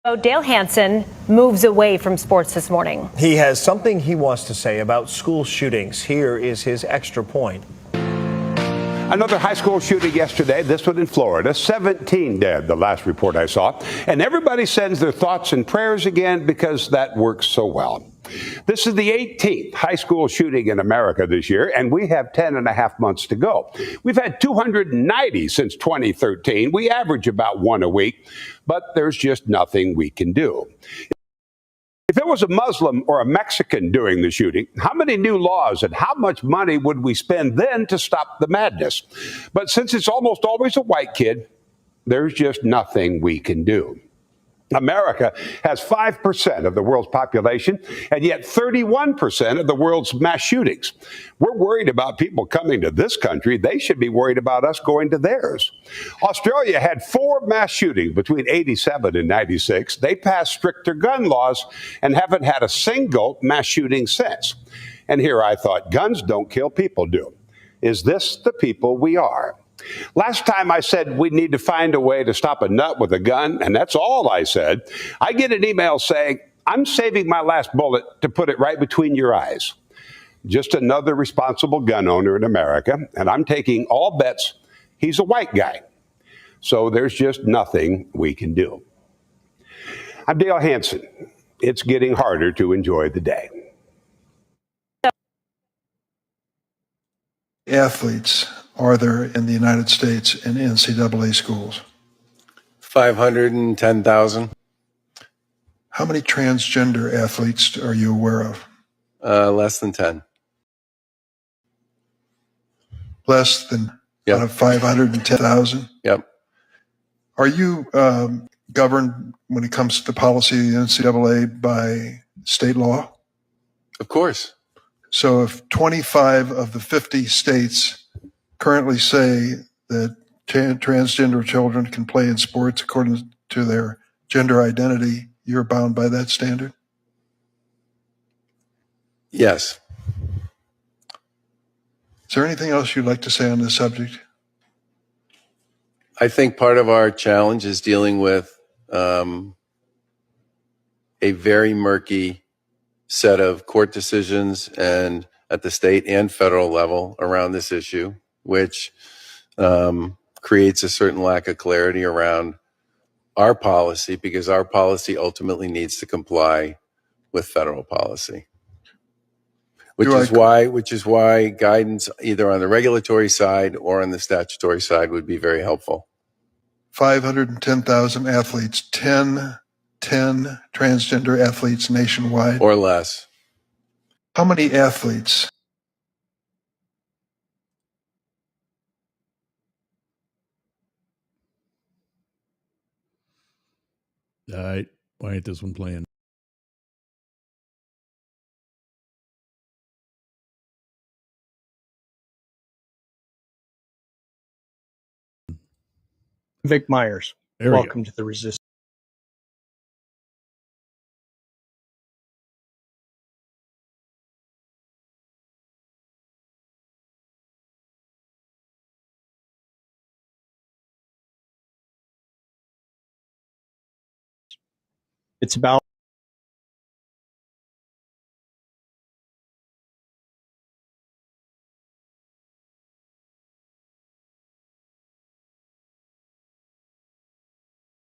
Dale Hansen moves away from sports this morning. He has something he wants to say about school shootings. Here is his extra point. Another high school shooting yesterday, this one in Florida. 17 dead, the last report I saw. And everybody sends their thoughts and prayers again because that works so well. This is the 18th high school shooting in America this year, and we have 10 and a half months to go. We've had 290 since 2013. We average about one a week, but there's just nothing we can do. If it was a Muslim or a Mexican doing the shooting, how many new laws and how much money would we spend then to stop the madness? But since it's almost always a white kid, there's just nothing we can do. America has 5% of the world's population and yet 31% of the world's mass shootings. We're worried about people coming to this country. They should be worried about us going to theirs. Australia had 4 mass shootings between 87 and 96. They passed stricter gun laws and haven't had a single mass shooting since. And here I thought, guns don't kill, people do. Is this the people we are? Last time I said we need to find a way to stop a nut with a gun, and that's all I said. I get an email saying, I'm saving my last bullet to put it right between your eyes. Just another responsible gun owner in America, and I'm taking all bets he's a white guy. So there's just nothing we can do. I'm Dale Hansen. It's getting harder to enjoy the day. Athletes are there in the United States in NCAA schools? 510,000. How many transgender athletes are you aware of? Less than 10. Less than Yep. out of 510,000? Yep. Are you governed when it comes to policy of the NCAA by state law? Of course. So if 25 of the 50 states currently say that transgender children can play in sports according to their gender identity, you're bound by that standard? Yes. Is there anything else you'd like to say on this subject? I think part of our challenge is dealing with a very murky set of court decisions and at the state and federal level around this issue, which creates a certain lack of clarity around our policy, because our policy ultimately needs to comply with federal policy. Which is why guidance either on the regulatory side or on the statutory side would be very helpful. 510,000 athletes, 10 transgender athletes nationwide. Or less. How many athletes? All right. Why ain't this one playing? Vic Myers, welcome to the Resistance. It's about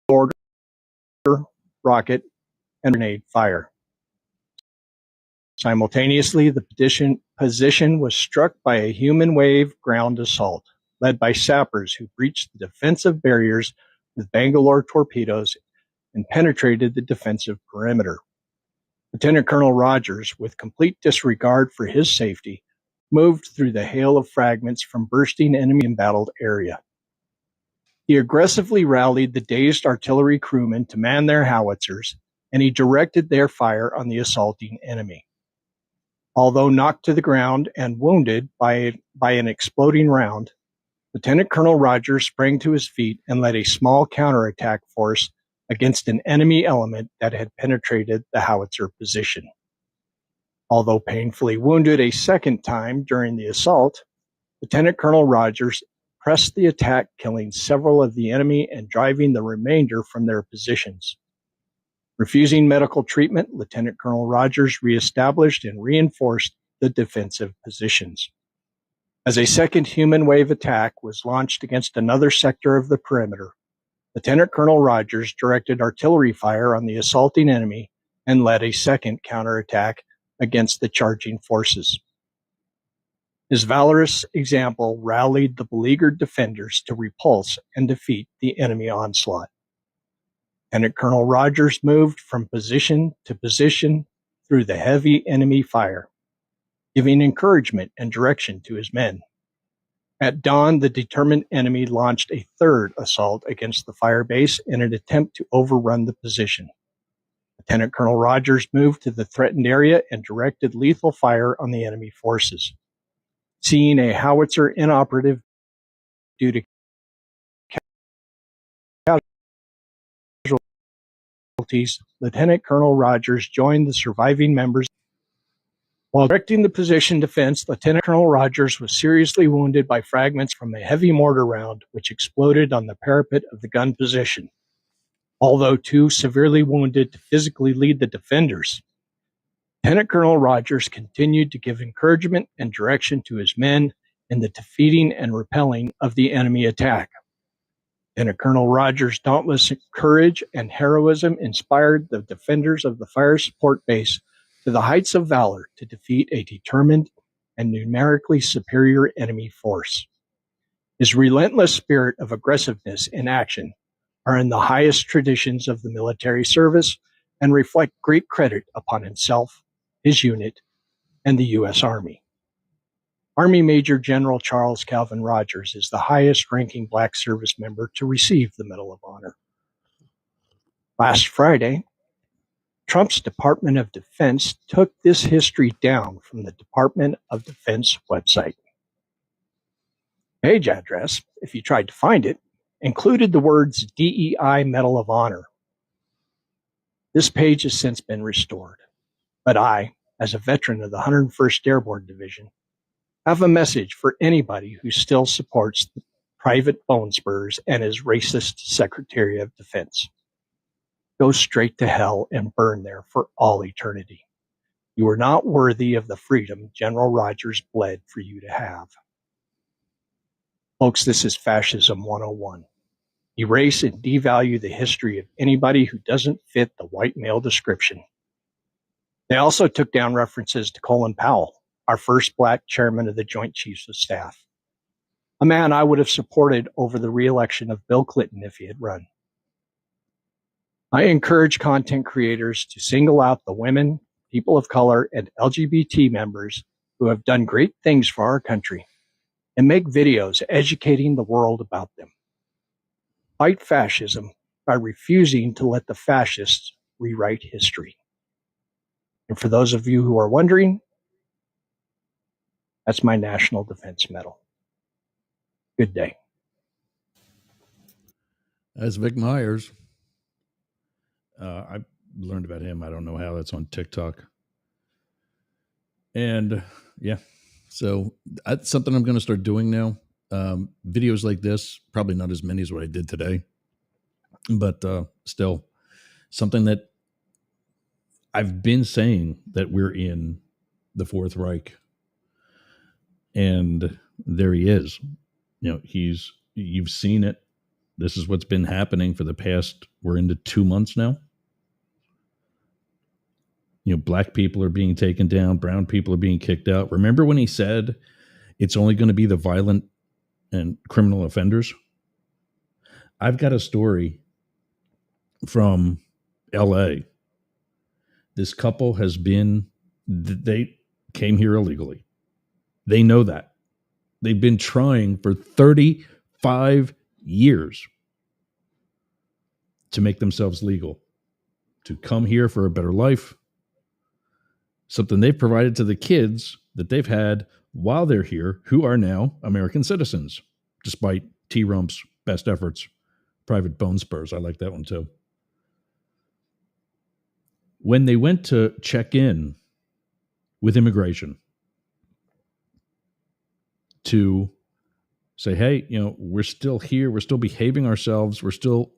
order, rocket, and grenade fire. Simultaneously, the position was struck by a human wave ground assault, led by sappers who breached the defensive barriers with Bangalore torpedoes and penetrated the defensive perimeter. Lieutenant Colonel Rogers, with complete disregard for his safety, moved through the hail of fragments from bursting enemy embattled area. He aggressively rallied the dazed artillery crewmen to man their howitzers, and he directed their fire on the assaulting enemy. Although knocked to the ground and wounded by an exploding round, Lieutenant Colonel Rogers sprang to his feet and led a small counterattack force against an enemy element that had penetrated the howitzer position. Although painfully wounded a second time during the assault, Lieutenant Colonel Rogers pressed the attack, killing several of the enemy and driving the remainder from their positions. Refusing medical treatment, Lieutenant Colonel Rogers reestablished and reinforced the defensive positions. As a second human wave attack was launched against another sector of the perimeter, Lieutenant Colonel Rogers directed artillery fire on the assaulting enemy and led a second counterattack against the charging forces. His valorous example rallied the beleaguered defenders to repulse and defeat the enemy onslaught. Lieutenant Colonel Rogers moved from position to position through the heavy enemy fire, giving encouragement and direction to his men. At dawn, the determined enemy launched a third assault against the fire base in an attempt to overrun the position. Lieutenant Colonel Rogers moved to the threatened area and directed lethal fire on the enemy forces. Seeing a howitzer inoperative due to casualties, Lieutenant Colonel Rogers joined the surviving members. While directing the position defense, Lieutenant Colonel Rogers was seriously wounded by fragments from a heavy mortar round which exploded on the parapet of the gun position. Although too severely wounded to physically lead the defenders, Lieutenant Colonel Rogers continued to give encouragement and direction to his men in the defeating and repelling of the enemy attack. Lieutenant Colonel Rogers' dauntless courage and heroism inspired the defenders of the fire support base to the heights of valor to defeat a determined and numerically superior enemy force. His relentless spirit of aggressiveness in action are in the highest traditions of the military service and reflect great credit upon himself, his unit, and the U.S. Army. Army Major General Charles Calvin Rogers is the highest-ranking Black service member to receive the Medal of Honor. Last Friday, Trump's Department of Defense took this history down from the Department of Defense website. Page address, if you tried to find it, included the words DEI Medal of Honor. This page has since been restored, but I, as a veteran of the 101st Airborne Division, have a message for anybody who still supports Private Bone Spurs and his racist Secretary of Defense. Go straight to hell and burn there for all eternity. You are not worthy of the freedom General Rogers bled for you to have. Folks, this is Fascism 101. Erase and devalue the history of anybody who doesn't fit the white male description. They also took down references to Colin Powell, our first Black chairman of the Joint Chiefs of Staff, a man I would have supported over the re-election of Bill Clinton if he had run. I encourage content creators to single out the women, people of color, and LGBT members who have done great things for our country and make videos educating the world about them. Fight fascism by refusing to let the fascists rewrite history. And for those of you who are wondering, that's my National Defense Medal. Good day. That's Vic Myers. I learned about him. I don't know how. That's on TikTok. And yeah, so that's something I'm going to start doing now. Videos like this, probably not as many as what I did today, but still something that I've been saying, that we're in the Fourth Reich. And there he is. You know, you've seen it. This is what's been happening for the past, we're into 2 months now. You know, black people are being taken down, brown people are being kicked out. Remember when he said it's only going to be the violent and criminal offenders? I've got a story from LA. This couple they came here illegally. They know that. They've been trying for 35 years to make themselves legal, to come here for a better life, something they've provided to the kids that they've had while they're here, who are now American citizens, despite T-Rump's best efforts. Private Bone Spurs, I like that one too. When they went to check in with immigration to say, hey, you know, we're still here, we're still behaving ourselves, we're still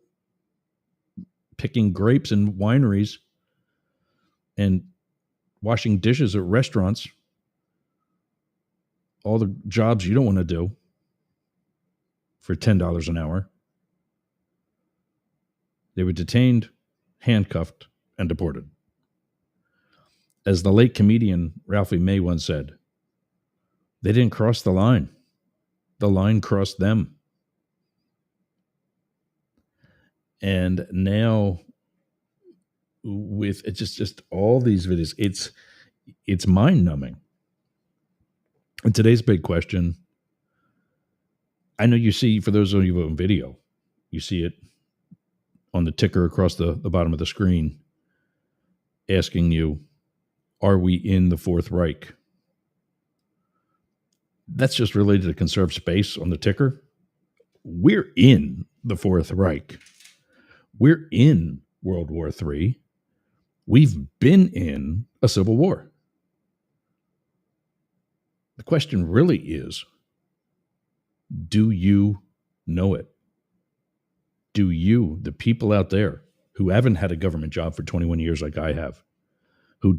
picking grapes in wineries and washing dishes at restaurants, all the jobs you don't want to do for $10 an hour. They were detained, handcuffed, and deported. As the late comedian Ralphie May once said, they didn't cross the line. The line crossed them. And now with it's just all these videos, it's mind-numbing. And today's big question, I know you see, for those of you on video, you see it on the ticker across the bottom of the screen asking you, are we in the Fourth Reich? That's just related to conserve space on the ticker. We're in the Fourth Reich. We're in World War III. We've been in a civil war. The question really is, do you know it? Do you, the people out there who haven't had a government job for 21 years like I have, who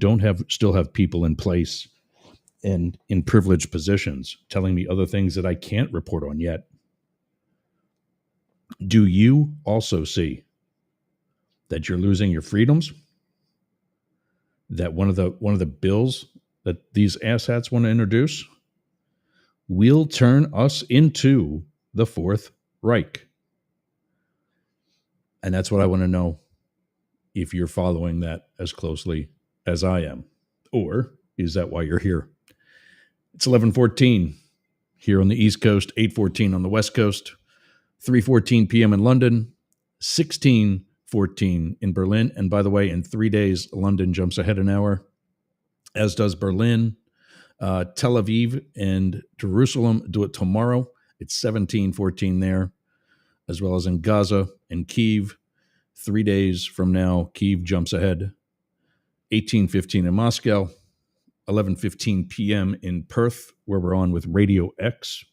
still have people in place and in privileged positions telling me other things that I can't report on yet, do you also see that you're losing your freedoms? That one of the bills that these asshats want to introduce will turn us into the Fourth Reich. And that's what I want to know, if you're following that as closely as I am. Or is that why you're here? It's 11:14 here on the East Coast, 8:14 on the West Coast, 3:14 p.m. in London, 16:14 in Berlin. And by the way, in 3 days, London jumps ahead an hour, as does Berlin. Tel Aviv and Jerusalem do it tomorrow. It's 17:14 there, as well as in Gaza and Kyiv. 3 days from now, Kyiv jumps ahead. 18:15 in Moscow, 11:15 p.m. in Perth, where we're on with Radio X.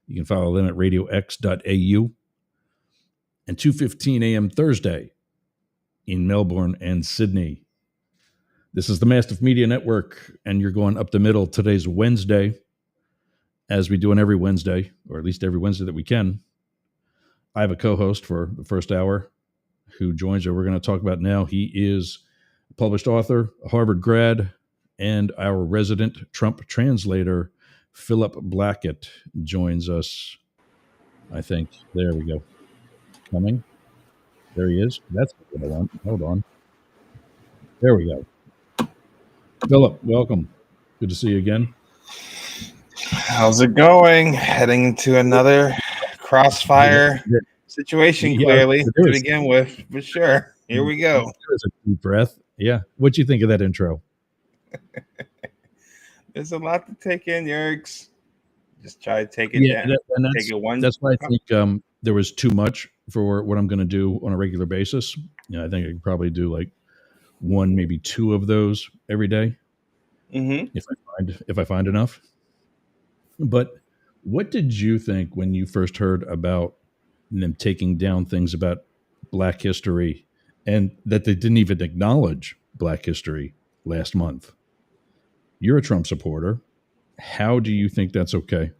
You can follow them at radiox.au. And 2:15 a.m. Thursday in Melbourne and Sydney. This is the Mastiff Media Network, and you're going up the middle. Today's Wednesday, as we do on every Wednesday, or at least every Wednesday that we can. I have a co-host for the first hour who joins us. We're going to talk about now. He is a published author, a Harvard grad, and our resident Trump translator, Philip Blackett, joins us. I think. There we go. Coming. There he is. That's what I want. Hold on. There we go. Philip, welcome. Good to see you again. How's it going? Heading into another crossfire situation, clearly, to begin with. But sure, here we go. There's a deep breath. Yeah. What'd you think of that intro? There's a lot to take in, Yerks. Just try to take it down. Take it one. That's why I think there was too much for what I'm going to do on a regular basis. I think I could probably do like one, maybe two of those every day, if I find enough. But what did you think when you first heard about them taking down things about Black history, and that they didn't even acknowledge Black history last month? You're a Trump supporter. How do you think that's okay?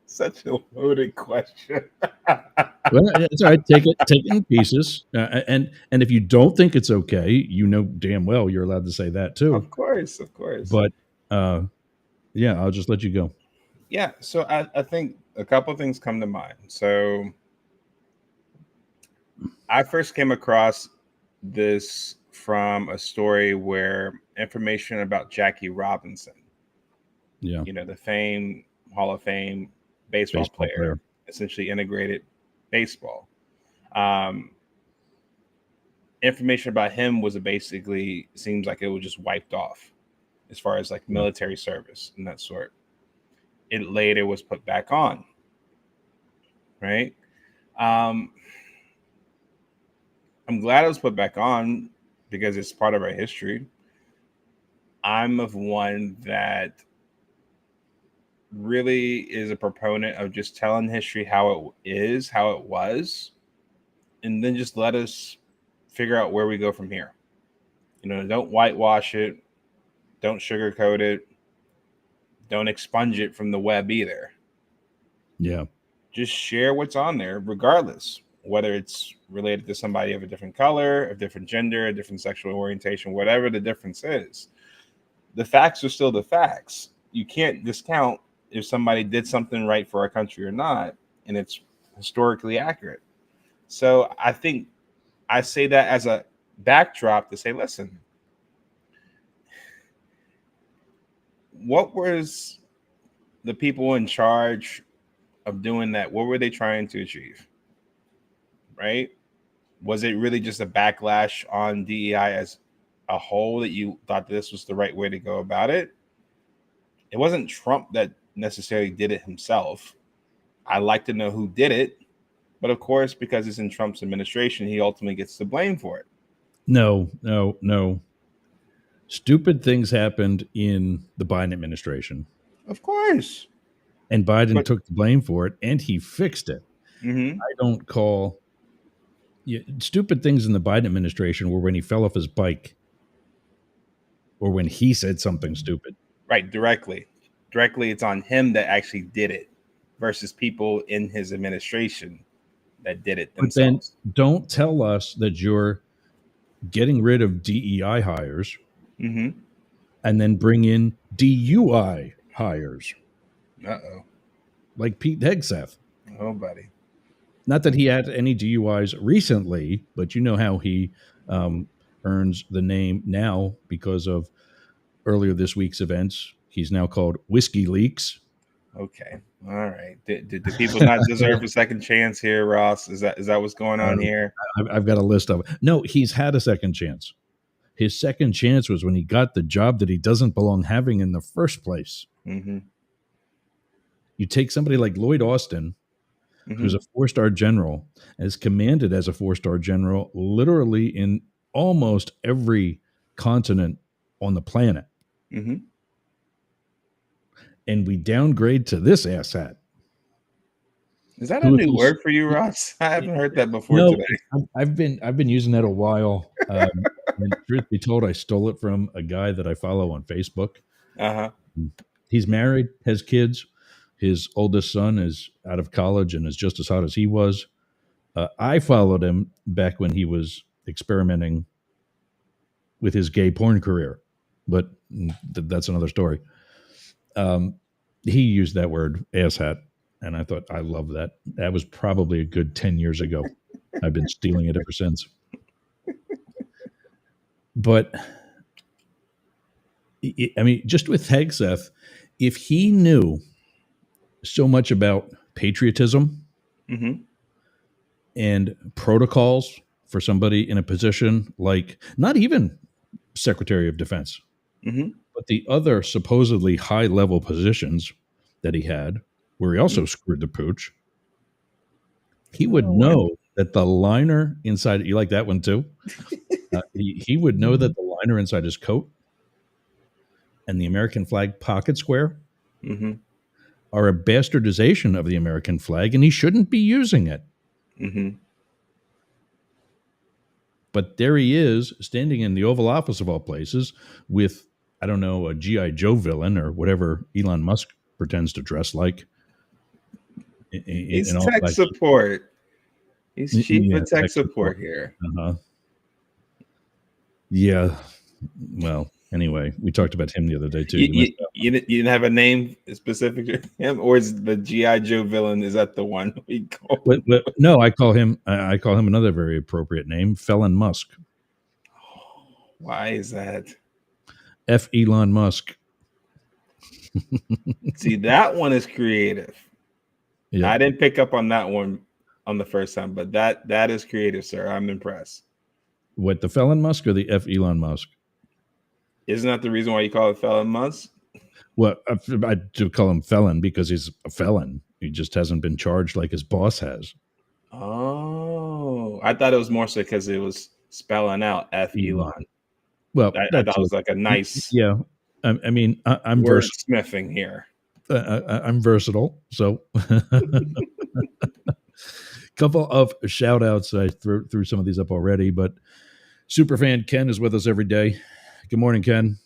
Such a loaded question. Well, it's all right. Take it in pieces. And if you don't think it's okay, you know damn well you're allowed to say that too. Of course. But yeah, I'll just let you go. Yeah. So I think a couple of things come to mind. So I first came across this from a story where information about Jackie Robinson, the famed Hall of Fame baseball player, essentially integrated baseball. Information about him was basically, seems like it was just wiped off as far as like military service and that sort. It later was put back on, right? I'm glad it was put back on because it's part of our history. I'm of one that really is a proponent of just telling history how it is, how it was, and then just let us figure out where we go from here. Don't whitewash it, don't sugarcoat it, don't expunge it from the web either. Yeah. Just share what's on there, regardless, whether it's related to somebody of a different color, a different gender, a different sexual orientation, whatever the difference is. The facts are still the facts. You can't discount if somebody did something right for our country or not, and it's historically accurate. So I think I say that as a backdrop to say, listen, what was the people in charge of doing that? What were they trying to achieve? Right? Was it really just a backlash on DEI as a whole that you thought this was the right way to go about it? It wasn't Trump that necessarily did it himself. I'd like to know who did it. But of course, because it's in Trump's administration, he ultimately gets the blame for it. No. Stupid things happened in the Biden administration. Of course. And Biden took the blame for it, and he fixed it. Mm-hmm. I don't call stupid things in the Biden administration were when he fell off his bike or when he said something stupid. Right, directly. Directly, it's on him that actually did it versus people in his administration that did it themselves. But then don't tell us that you're getting rid of DEI hires and then bring in DUI hires. Uh-oh. Like Pete Hegseth. Oh, buddy. Not that he had any DUIs recently, but you know how he earns the name now because of earlier this week's events. He's now called Whiskey Leaks. Okay. All right. Did the people not deserve a second chance here, Ross? Is that what's going on here? I've got a list of it. No, he's had a second chance. His second chance was when he got the job that he doesn't belong having in the first place. Mm-hmm. You take somebody like Lloyd Austin, who's a 4-star general, is commanded as a 4-star general literally in almost every continent on the planet. Mm-hmm. And we downgrade to this asshat. Is that a new word for you, Ross? I haven't heard that before today. I've been using that a while. And truth be told, I stole it from a guy that I follow on Facebook. Uh-huh. He's married, has kids. His oldest son is out of college and is just as hot as he was. I followed him back when he was experimenting with his gay porn career, but that's another story. He used that word, asshat, and I thought, I love that. That was probably a good 10 years ago. I've been stealing it ever since. But, I mean, just with Hegseth, if he knew so much about patriotism and protocols for somebody in a position like not even Secretary of Defense, but the other supposedly high-level positions that he had, where he also screwed the pooch, he would know that the liner inside, you like that one too? He would know that the liner inside his coat and the American flag pocket square are a bastardization of the American flag, and he shouldn't be using it. But there he is, standing in the Oval Office of all places with, I don't know, a G.I. Joe villain or whatever Elon Musk pretends to dress like. He's tech support. He's chief of tech support here. Yeah. Well, anyway, we talked about him the other day, too. You didn't have a name specific to him, or is the G.I. Joe villain, is that the one we call him? No, I call him another very appropriate name, Felon Musk. Why is that? F. Elon Musk. See, that one is creative. Yeah. I didn't pick up on that one on the first time, but that is creative, sir. I'm impressed. What, the Felon Musk or the F. Elon Musk? Isn't that the reason why you call it Felon Musk? Well, I do call him Felon because he's a felon. He just hasn't been charged like his boss has. Oh, I thought it was more so because it was spelling out F. Elon. Well, I thought it was like a nice. Yeah, I mean, I'm wordsmithing here. I'm versatile, so Couple of shout outs. I threw some of these up already, but Superfan Ken is with us every day. Good morning, Ken.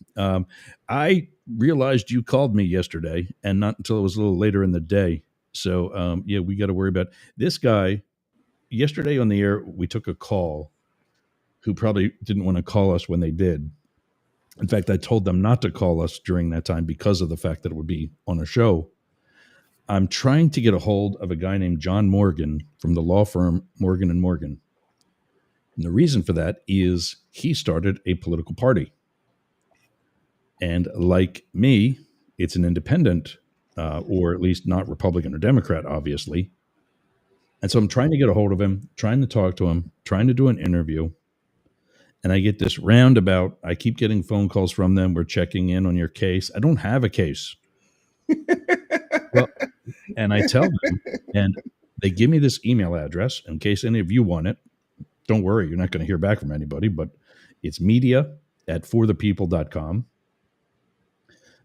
I realized you called me yesterday, and not until it was a little later in the day. So, yeah, we got to worry about this guy. Yesterday on the air, we took a call who probably didn't want to call us when they did. In fact, I told them not to call us during that time because of the fact that it would be on a show. I'm trying to get a hold of a guy named John Morgan from the law firm Morgan & Morgan. And the reason for that is he started a political party. And like me, it's an independent, or at least not Republican or Democrat, obviously. And so I'm trying to get a hold of him, trying to talk to him, trying to do an interview. And I get this roundabout. I keep getting phone calls from them. We're checking in on your case. I don't have a case. Well, and I tell them, and they give me this email address in case any of you want it. Don't worry, you're not going to hear back from anybody, but it's media@forthepeople.com.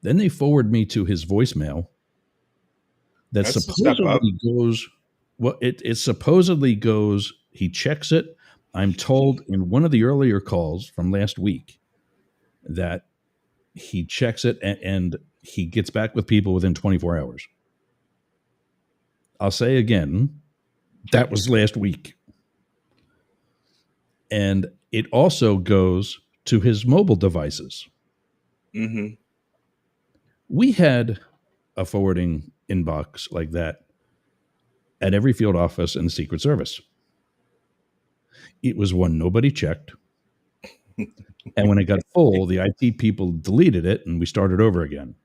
Then they forward me to his voicemail that supposedly goes, well, it supposedly goes, he checks it. I'm told in one of the earlier calls from last week that he checks it and he gets back with people within 24 hours. I'll say again, that was last week. And it also goes to his mobile devices. Mm-hmm. We had a forwarding inbox like that at every field office in the Secret Service. It was one nobody checked. And when it got full, the IT people deleted it and we started over again.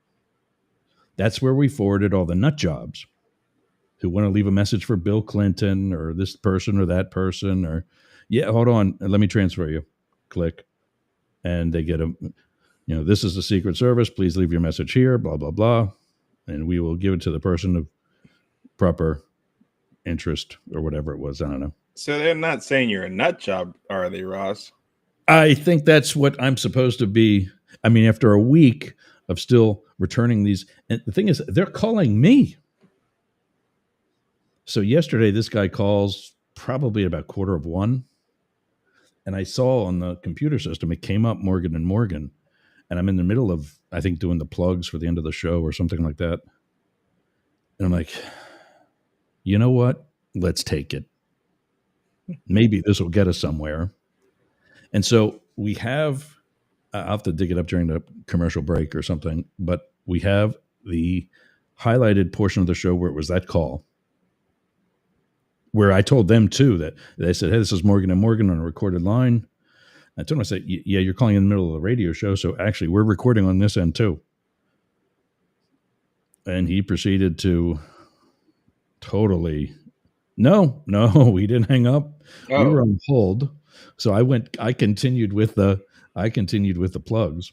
That's where we forwarded all the nut jobs who want to leave a message for Bill Clinton or this person or that person, or, yeah, hold on, let me transfer you. Click. And they get this is the Secret Service. Please leave your message here, blah, blah, blah. And we will give it to the person of proper interest or whatever it was. I don't know. So they're not saying you're a nut job, are they, Ross? I think that's what I'm supposed to be. I mean, after a week of still returning these, and the thing is, they're calling me. So yesterday, this guy calls probably about 1:15, and I saw on the computer system, it came up Morgan & Morgan, and I'm in the middle of, I think, doing the plugs for the end of the show or something like that. And I'm like, you know what? Let's take it. Maybe this will get us somewhere. And so we have, I'll have to dig it up during the commercial break or something, but we have the highlighted portion of the show where it was that call, where I told them too that they said, hey, this is Morgan & Morgan on a recorded line. I told them, I said, yeah, you're calling in the middle of the radio show. So actually we're recording on this end too. And he proceeded to totally, no, we didn't hang up. Oh. We were on hold. So I continued with the plugs,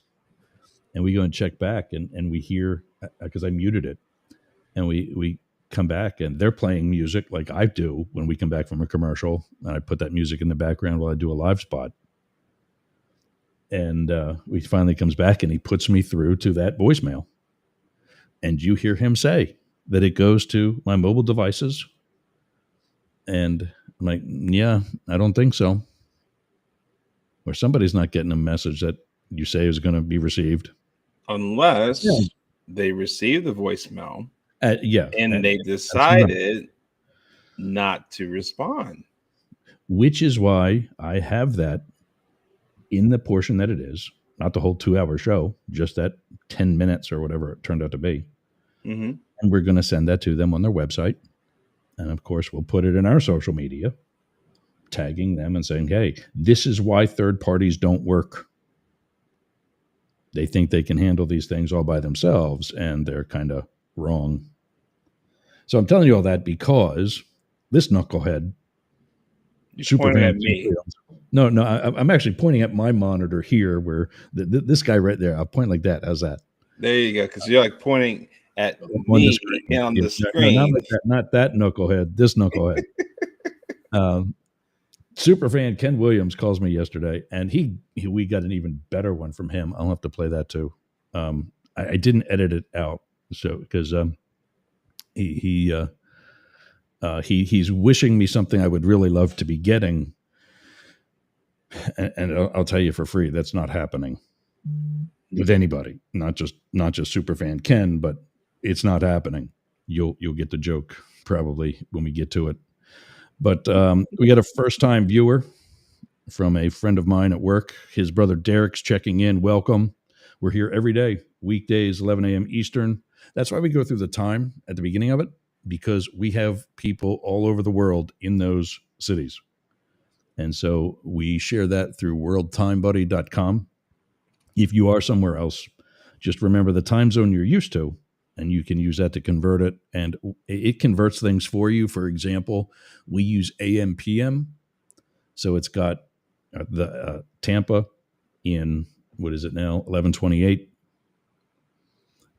and we go and check back and we hear, because I muted it, and we come back and they're playing music like I do when we come back from a commercial, and I put that music in the background while I do a live spot. And we finally comes back and he puts me through to that voicemail. And you hear him say that it goes to my mobile devices. And I'm like, yeah, I don't think so. Or somebody's not getting a message that you say is going to be received. Unless they receive the voicemail. And they decided not to respond. Which is why I have that in the portion that it is, not the whole 2-hour show, just that 10 minutes or whatever it turned out to be. Mm-hmm. And we're going to send that to them on their website. And of course, we'll put it in our social media, tagging them and saying, hey, this is why third parties don't work. They think they can handle these things all by themselves, and they're kind of wrong. So I'm telling you all that because this knucklehead, Superman, at me. No, I'm actually pointing at my monitor here where this guy right there, I'll point like that. How's that? There you go, because you're like pointing at me on the screen. No, not that knucklehead, this knucklehead. Superfan Ken Williams calls me yesterday, and we got an even better one from him. I'll have to play that too. I didn't edit it out, so because he He's wishing me something I would really love to be getting, and I'll tell you for free, that's not happening with anybody. Not just Superfan Ken, but it's not happening. You'll get the joke probably when we get to it. But we got a first time viewer from a friend of mine at work. His brother Derek's checking in. Welcome. We're here every day, weekdays, 11 a.m. Eastern. That's why we go through the time at the beginning of it, because we have people all over the world in those cities. And so we share that through worldtimebuddy.com. If you are somewhere else, just remember the time zone you're used to, and you can use that to convert it. And it converts things for you. For example, we use AM PM. So it's got the Tampa in, what is it now, 11:28.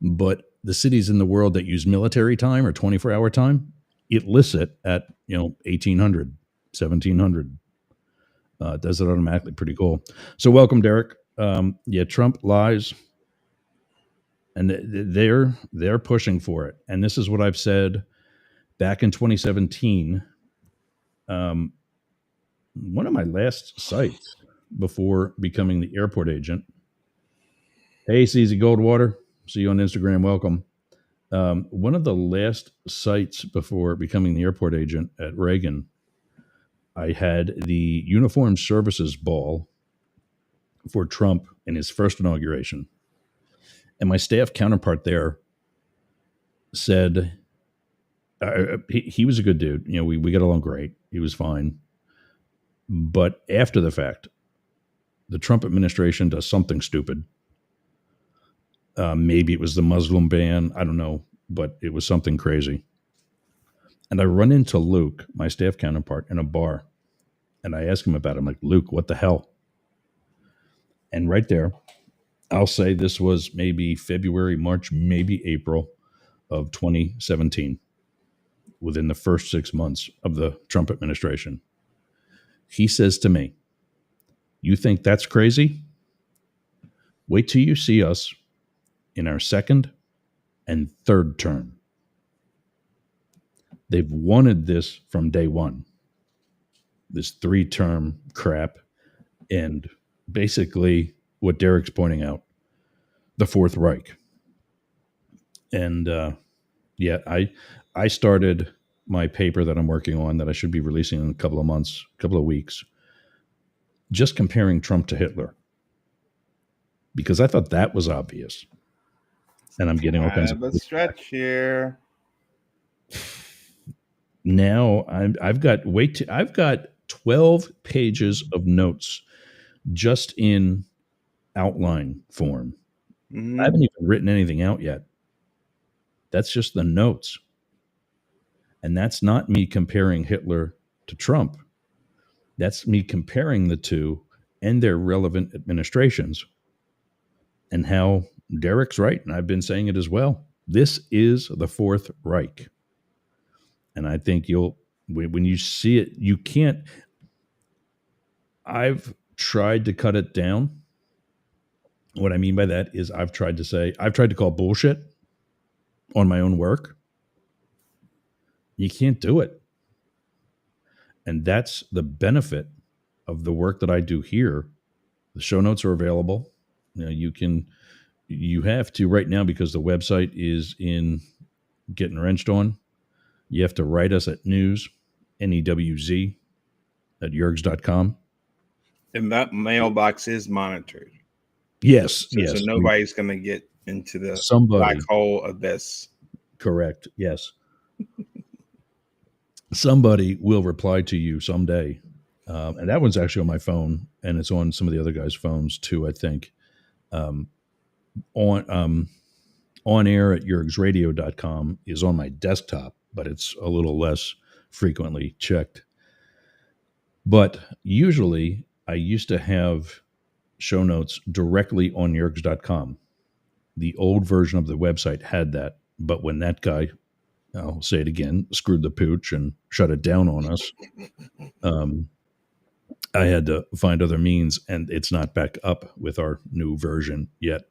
But the cities in the world that use military time or 24-hour time, it lists it at 1800, 1700. It does it automatically. Pretty cool. So welcome, Derek. Trump lies, and they're pushing for it. And this is what I've said back in 2017. One of my last sites before becoming the airport agent. Hey, CZ Goldwater. See you on Instagram. Welcome. One of the last sites before becoming the airport agent at Reagan, I had the Uniformed Services Ball for Trump in his first inauguration. And my staff counterpart there said, he was a good dude. We got along great. He was fine. But after the fact, the Trump administration does something stupid. Maybe it was the Muslim ban. I don't know, but it was something crazy. And I run into Luke, my staff counterpart, in a bar. And I ask him about it. I'm like, Luke, what the hell? And right there, I'll say this was maybe February, March, maybe April of 2017, within the first 6 months of the Trump administration. He says to me, you think that's crazy? Wait till you see us in our second and third term. They've wanted this from day one, this 3-term crap. And basically what Derek's pointing out, the Fourth Reich. And I started my paper that I'm working on that I should be releasing in a couple of months, couple of weeks, just comparing Trump to Hitler, because I thought that was obvious. And I'm getting all kinds of a stretch here. Now I've got 12 pages of notes just in outline form. Mm-hmm. I haven't even written anything out yet. That's just the notes. And that's not me comparing Hitler to Trump. That's me comparing the two and their relevant administrations, and how Derek's right, and I've been saying it as well. This is the Fourth Reich. And I think when you see it, you can't. I've tried to cut it down. What I mean by that is I've tried to call bullshit on my own work. You can't do it. And that's the benefit of the work that I do here. The show notes are available. You have to right now, because the website is in getting wrenched on. You have to write us at news, NEWZ, at yergs.com. And that mailbox is monitored. Yes. So nobody's going to get into the black hole abyss. Correct. Yes. Somebody will reply to you someday. And that one's actually on my phone, and it's on some of the other guys' phones too, I think. On air at yergsradio.com is on my desktop, but it's a little less frequently checked. But usually I used to have show notes directly on yergs.com. The old version of the website had that, but when that guy, I'll say it again, screwed the pooch and shut it down on us, I had to find other means, and it's not back up with our new version yet.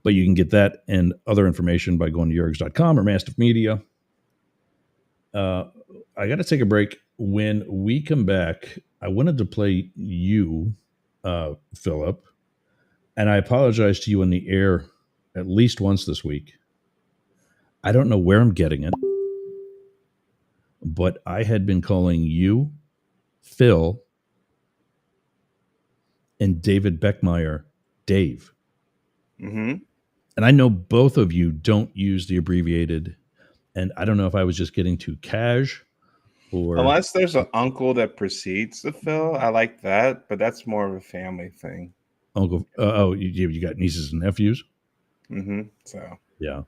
But you can get that and other information by going to yergs.com or Mastiff Media. I got to take a break. When we come back, I wanted to play you, Philip, and I apologize to you on the air at least once this week. I don't know where I'm getting it, but I had been calling you, Phil, and David Beckmeyer, Dave. Mm-hmm. And I know both of you don't use the abbreviated, and I don't know if I was just getting too cash or Unless there's an uncle that precedes the Phil, I like that, but that's more of a family thing. uncle. You got nieces and nephews. Mm-hmm. So Yeah.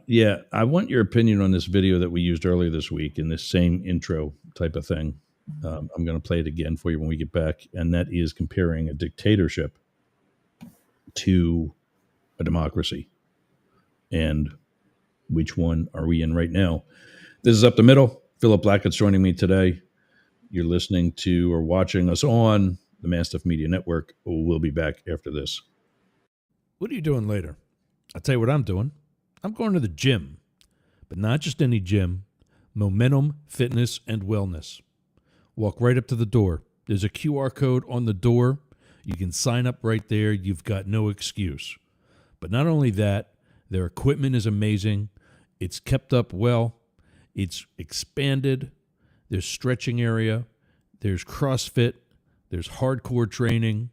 Yeah, I want your opinion on this video that we used earlier this week in this same intro type of thing. I'm going to play it again for you when we get back, and that is comparing a dictatorship to a democracy. And which one are we in right now? This is Up the Middle. Philip Blackett's joining me today. You're listening to or watching us on the Mastiff Media Network. We'll be back after this. What are you doing later? I'll tell you what I'm doing. I'm going to the gym, but not just any gym. Momentum Fitness and Wellness. Walk right up to the door. There's a QR code on the door. You can sign up right there. You've got no excuse. But not only that, their equipment is amazing. It's kept up well. It's expanded. There's stretching area. There's CrossFit. There's hardcore training.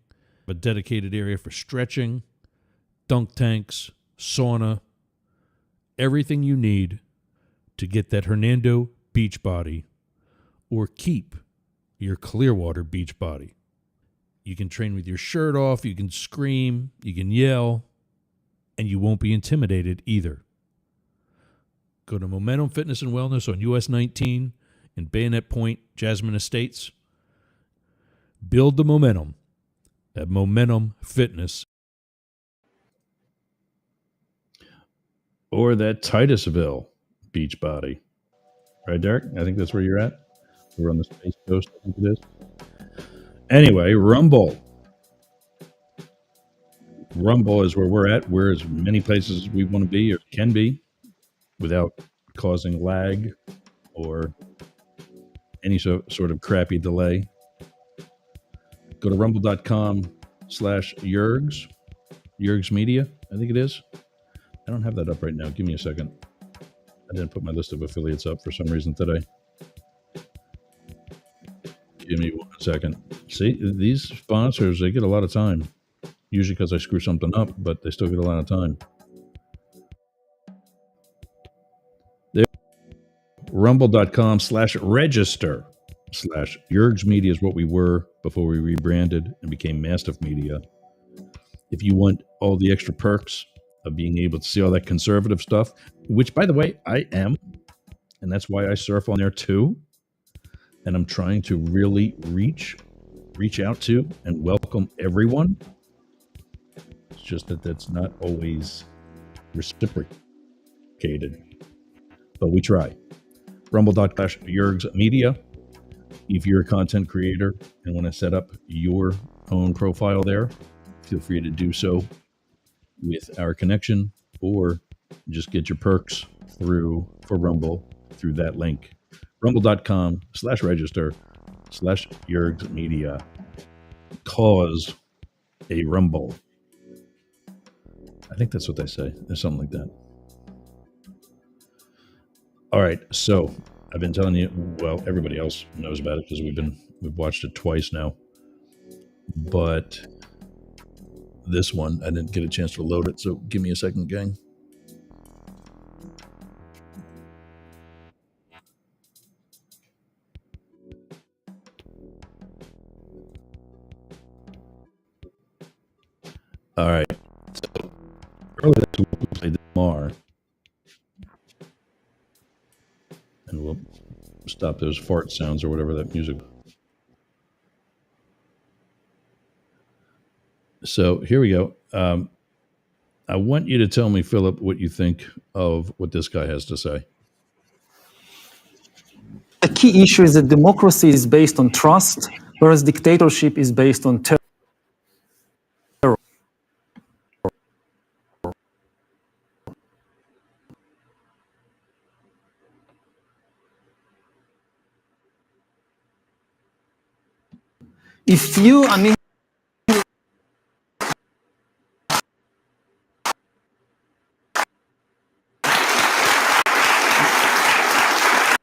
A dedicated area for stretching, dunk tanks, sauna, everything you need to get that Hernando beach body or keep your Clearwater beach body. You can train with your shirt off, you can scream, you can yell, and you won't be intimidated either. Go to Momentum Fitness and Wellness on US 19 in Bayonet Point, Jasmine Estates. Build the momentum at Momentum Fitness. Or that Titusville beach body. Right, Derek? I think that's where you're at. We're on the Space Coast, I think it is. Anyway, Rumble. Rumble is where we're at. We're as many places as we want to be or can be without causing lag or any sort of crappy delay. Go to rumble.com/Yergs. Yergs Media, I think it is. I don't have that up right now. Give me a second. I didn't put my list of affiliates up for some reason today. Give me 1 second. See, these sponsors, they get a lot of time. Usually because I screw something up, but they still get a lot of time. There. Rumble.com/register/ Yergs Media is what we were before we rebranded and became Mastiff Media. If you want all the extra perks of being able to see all that conservative stuff, which, by the way, I am, and that's why I surf on there too. And I'm trying to really reach out to and welcome everyone. It's just that that's not always reciprocated, but we try. Rumble.com/Yergs Media. If you're a content creator and want to set up your own profile there, feel free to do so with our connection, or just get your perks for Rumble through that link. Rumble.com/register/Yergs Media. Cause a rumble. I think that's what they say. There's something like that. All right. So I've been telling you, well, everybody else knows about it because we've watched it twice now. But this one, I didn't get a chance to load it. So give me a second, gang. All right. So earlier this week we played the Mar. And we'll stop those fart sounds or whatever that music. So here we go. I want you to tell me, Philip, what you think of what this guy has to say. The key issue is that democracy is based on trust, whereas dictatorship is based on terror. If you, I mean,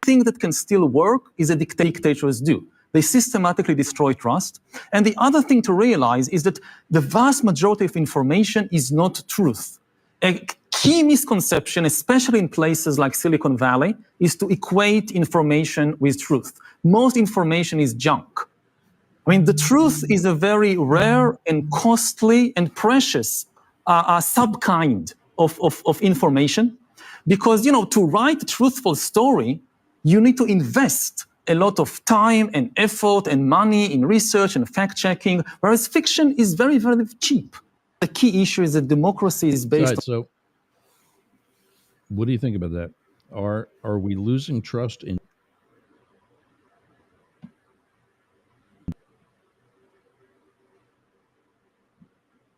thing that can still work is a dictators do. They systematically destroy trust. And the other thing to realize is that the vast majority of information is not truth. A key misconception, especially in places like Silicon Valley, is to equate information with truth. Most information is junk. I mean, the truth is a very rare and costly and precious sub-kind of information, because, to write a truthful story, you need to invest a lot of time and effort and money in research and fact-checking, whereas fiction is very, very cheap. The key issue is that democracy is based on... So what do you think about that? Are we losing trust in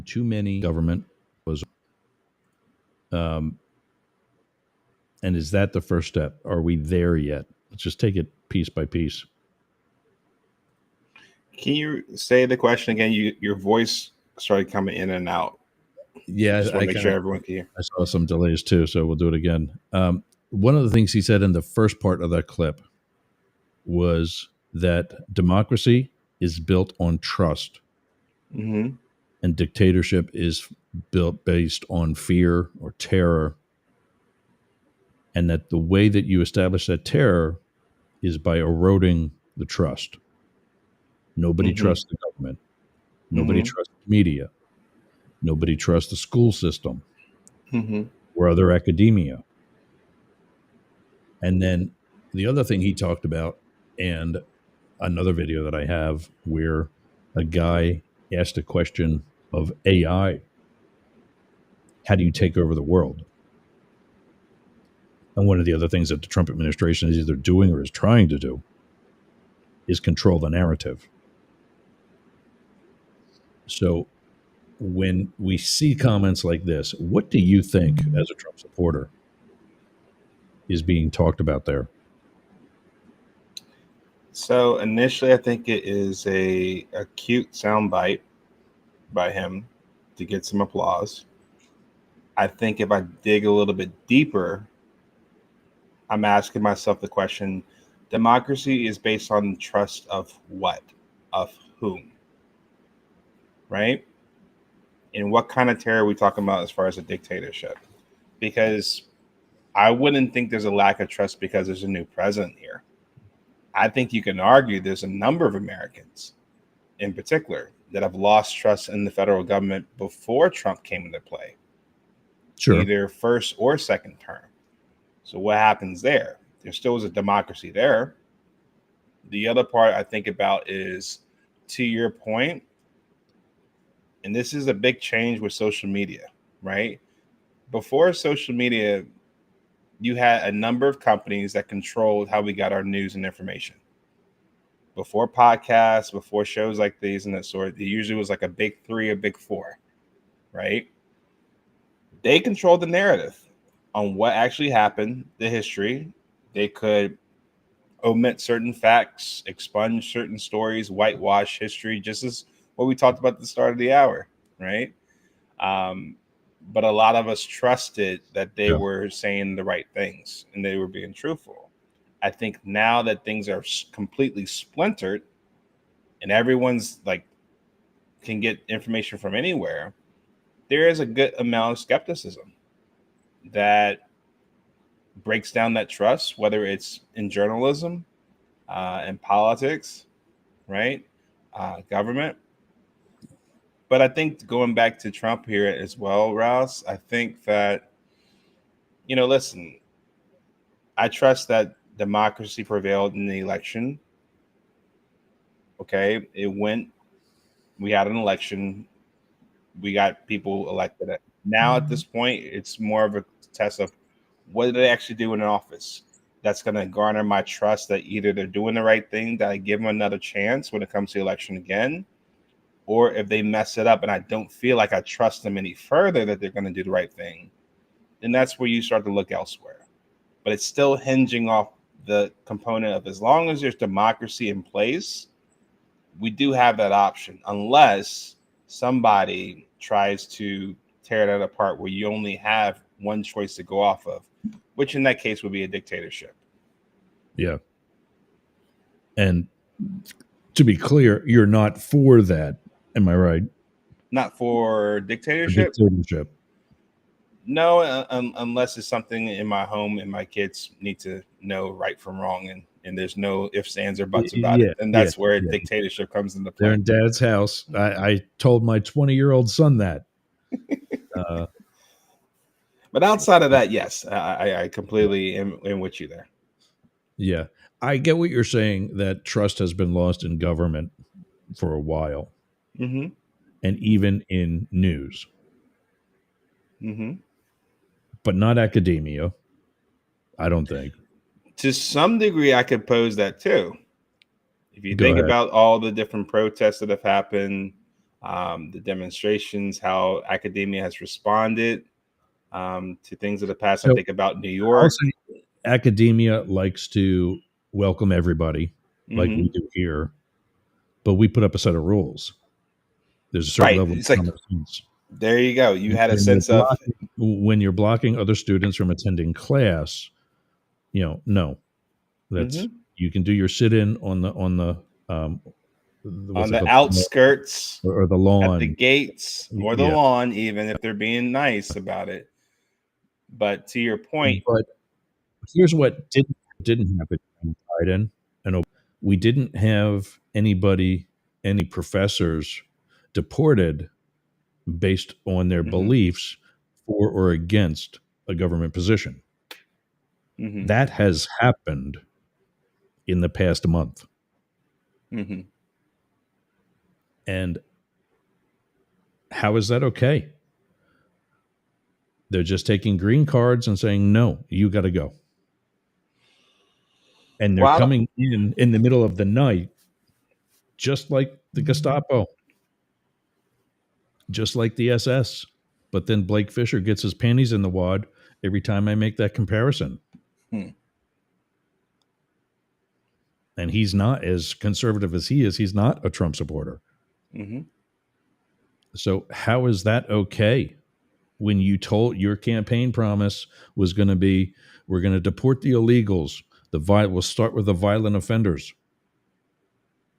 too many government was and is that the first step? Are we there yet? Let's just take it piece by piece. Can you say the question again? Your voice started coming in and out. Yeah, I just want to make sure everyone can hear. I saw some delays too, so we'll do it again. One of the things he said in the first part of that clip was that democracy is built on trust, Mm-hmm. and dictatorship is built based on fear or terror, and that the way that you establish that terror is by eroding the trust. Nobody trusts the government. Nobody trusts the media. Nobody trusts the school system or other academia. And then the other thing he talked about, and another video that I have where a guy asked a question of AI, how do you take over the world? And one of the other things that the Trump administration is either doing or is trying to do is control the narrative. So when we see comments like this, what do you think, as a Trump supporter, is being talked about there? So initially, I think it is a cute soundbite by him to get some applause. I think if I dig a little bit deeper, I'm asking myself the question, democracy is based on trust of what? Of whom? Right? And what kind of terror are we talking about as far as a dictatorship? Because I wouldn't think there's a lack of trust because there's a new president here. I think you can argue there's a number of Americans in particular that have lost trust in the federal government before Trump came into play. Sure. Either first or second term. So what happens there? There still is a democracy there. The other part I think about is, to your point, and this is a big change with social media, right? Before social media, you had a number of companies that controlled how we got our news and information. Before podcasts, before shows like these and that sort, it usually was like a big three, a big four, right? They controlled the narrative on what actually happened, the history. They could omit certain facts, expunge certain stories, whitewash history, just as what we talked about at the start of the hour, right? But a lot of us trusted that they were saying the right things and they were being truthful. I think now that things are completely splintered and everyone's like can get information from anywhere, there is a good amount of skepticism that breaks down that trust, whether it's in journalism, in politics, right? Government. But I think going back to Trump here as well, Ross, I think that, listen, I trust that democracy prevailed in the election. Okay. We had an election. We got people elected. Now at this point, it's more of a test of what did they actually do in an office? That's going to garner my trust that either they're doing the right thing, that I give them another chance when it comes to the election again, or if they mess it up and I don't feel like I trust them any further that they're going to do the right thing, then that's where you start to look elsewhere. But it's still hinging off the component of as long as there's democracy in place, we do have that option unless somebody tries to tear that apart where you only have one choice to go off of, which in that case would be a dictatorship. Yeah. And to be clear, you're not for that. Am I right? Not for dictatorship? Dictatorship. No, unless it's something in my home and my kids need to know right from wrong, and there's no ifs, ands, or buts about it. And that's where dictatorship comes into play. They're in Dad's house. I told my 20-year-old son that. But outside of that, yes, I completely am with you there. Yeah. I get what you're saying, that trust has been lost in government for a while. Mm-hmm. And even in news. Mm-hmm. But not academia, I don't think. To some degree, I could pose that too. If you think ahead. about all the different protests that have happened, the demonstrations, how academia has responded to things of the past. So, I think about New York. Academia likes to welcome everybody, like we do here, but we put up a set of rules. There's a certain level of common sense. There you go. You had a sense of when you're blocking other students from attending class, no, that's you can do your sit-in on the outskirts or the lawn, at the gates, or the lawn, even if they're being nice about it. But to your point, but here's what didn't happen in Biden, and we didn't have any professors deported based on their beliefs for or against a government position. That has happened in the past month. And how is that okay? They're just taking green cards and saying, no, you got to go. And they're coming in the middle of the night, just like the Gestapo, just like the SS. But then Blake Fisher gets his panties in the wad every time I make that comparison. And he's not as conservative as he is. He's not a Trump supporter. So how is that okay? When you told your campaign promise was going to be, we're going to deport the illegals. We'll start with the violent offenders.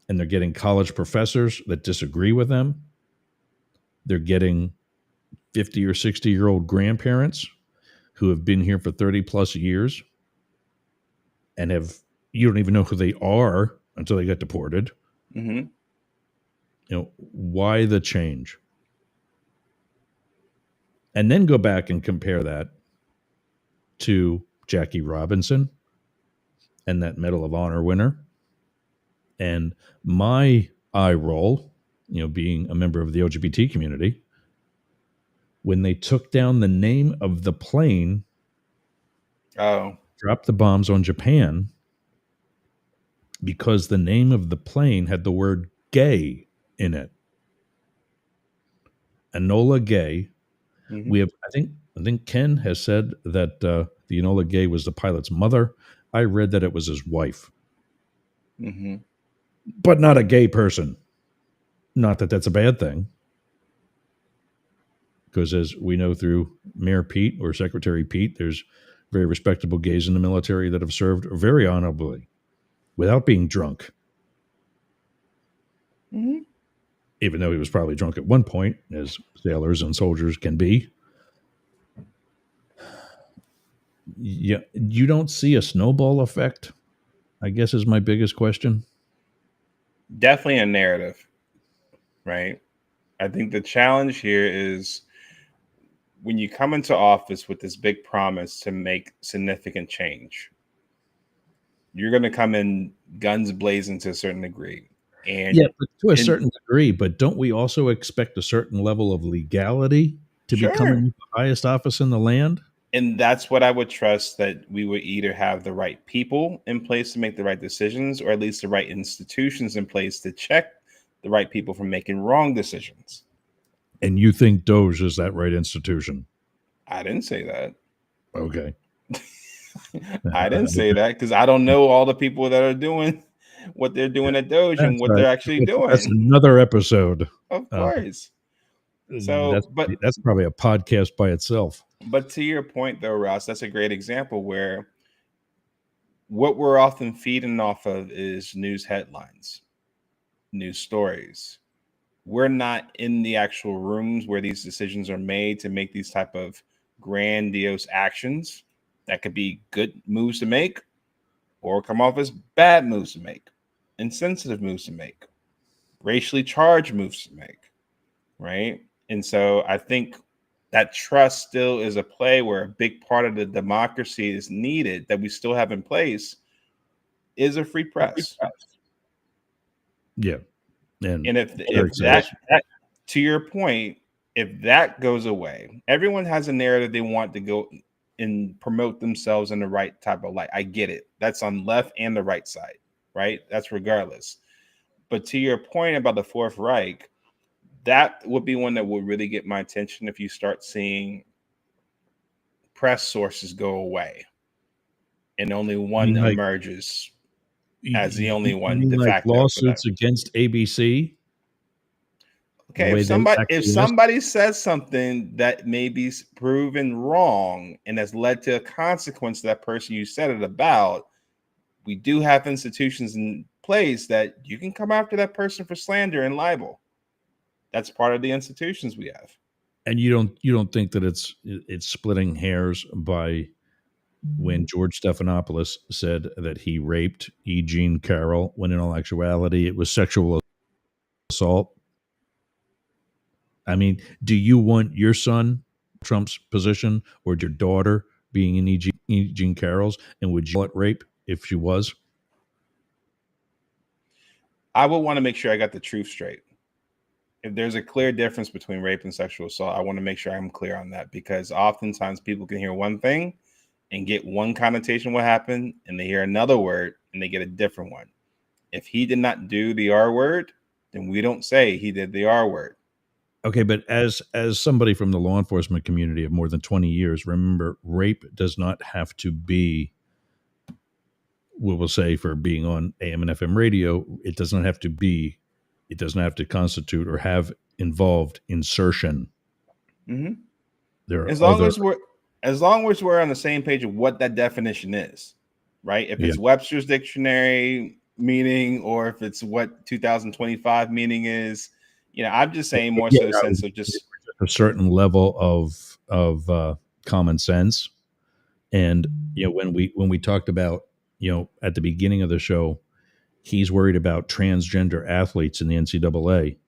And they're getting college professors that disagree with them. They're getting 50 or 60-year-old grandparents who have been here for 30 plus years and you don't even know who they are until they get deported. Why the change? And then go back and compare that to Jackie Robinson and that Medal of Honor winner. And my eye roll, being a member of the LGBT community, when they took down the name of the plane, dropped the bombs on Japan, because the name of the plane had the word gay in it. Enola Gay. We have, I think Ken has said that the Enola Gay was the pilot's mother. I read that it was his wife. But not a gay person. Not that that's a bad thing. Because as we know through Mayor Pete or Secretary Pete, there's very respectable gays in the military that have served very honorably without being drunk. Even though he was probably drunk at one point, as sailors and soldiers can be. Yeah, you don't see a snowball effect, I guess, is my biggest question. Definitely a narrative, right? I think the challenge here is when you come into office with this big promise to make significant change, you're going to come in guns blazing to a certain degree. And but to a certain degree, but don't we also expect a certain level of legality to becoming the highest office in the land? And that's what I would trust, that we would either have the right people in place to make the right decisions, or at least the right institutions in place to check the right people from making wrong decisions. And you think Doge is that right institution? I didn't say that. Okay. I didn't say that because I don't know all the people that are doing what they're doing at Doge and That's what right. they're actually That's doing. another episode. Of Uh, course. So, that's probably a podcast by itself. But to your point, though, Ross, that's a great example where what we're often feeding off of is news headlines, news stories. We're not in the actual rooms where these decisions are made to make these type of grandiose actions that could be good moves to make or come off as bad moves to make, insensitive moves to make, racially charged moves to make, right? And so I think that trust still is a play where a big part of the democracy is needed that we still have in place is a free press. Yeah. And if that, to your point, if that goes away, everyone has a narrative they want to go and promote themselves in the right type of light. I get it. That's on left and the right side, right? That's regardless. But to your point about the Fourth Reich, that would be one that would really get my attention if you start seeing press sources go away and only one emerges as the only one de facto. Lawsuits against ABC. Okay, if somebody says something that may be proven wrong and has led to a consequence to that person you said it about, we do have institutions in place that you can come after that person for slander and libel. That's part of the institutions we have. And you don't think that it's splitting hairs by when George Stephanopoulos said that he raped E. Jean Carroll, when in all actuality it was sexual assault? I mean, do you want your son Trump's position or your daughter being in E. Jean Carroll's? And would you call it rape if she was? I would want to make sure I got the truth straight. If there's a clear difference between rape and sexual assault, I want to make sure I'm clear on that, because oftentimes people can hear one thing and get one connotation of what happened, and they hear another word and they get a different one. If he did not do the R word, then we don't say he did the R word. Okay, but as somebody from the law enforcement community of more than 20 years, remember, rape does not have to be, we will say, for being on AM and FM radio, it does not have to constitute or have involved insertion. Mm-hmm. As long as we're on the same page of what that definition is, right? If it's Webster's dictionary meaning, or if it's what 2025 meaning is, I'm just saying more so the sense of just a certain level of common sense. And when we talked about, at the beginning of the show, he's worried about transgender athletes in the NCAA.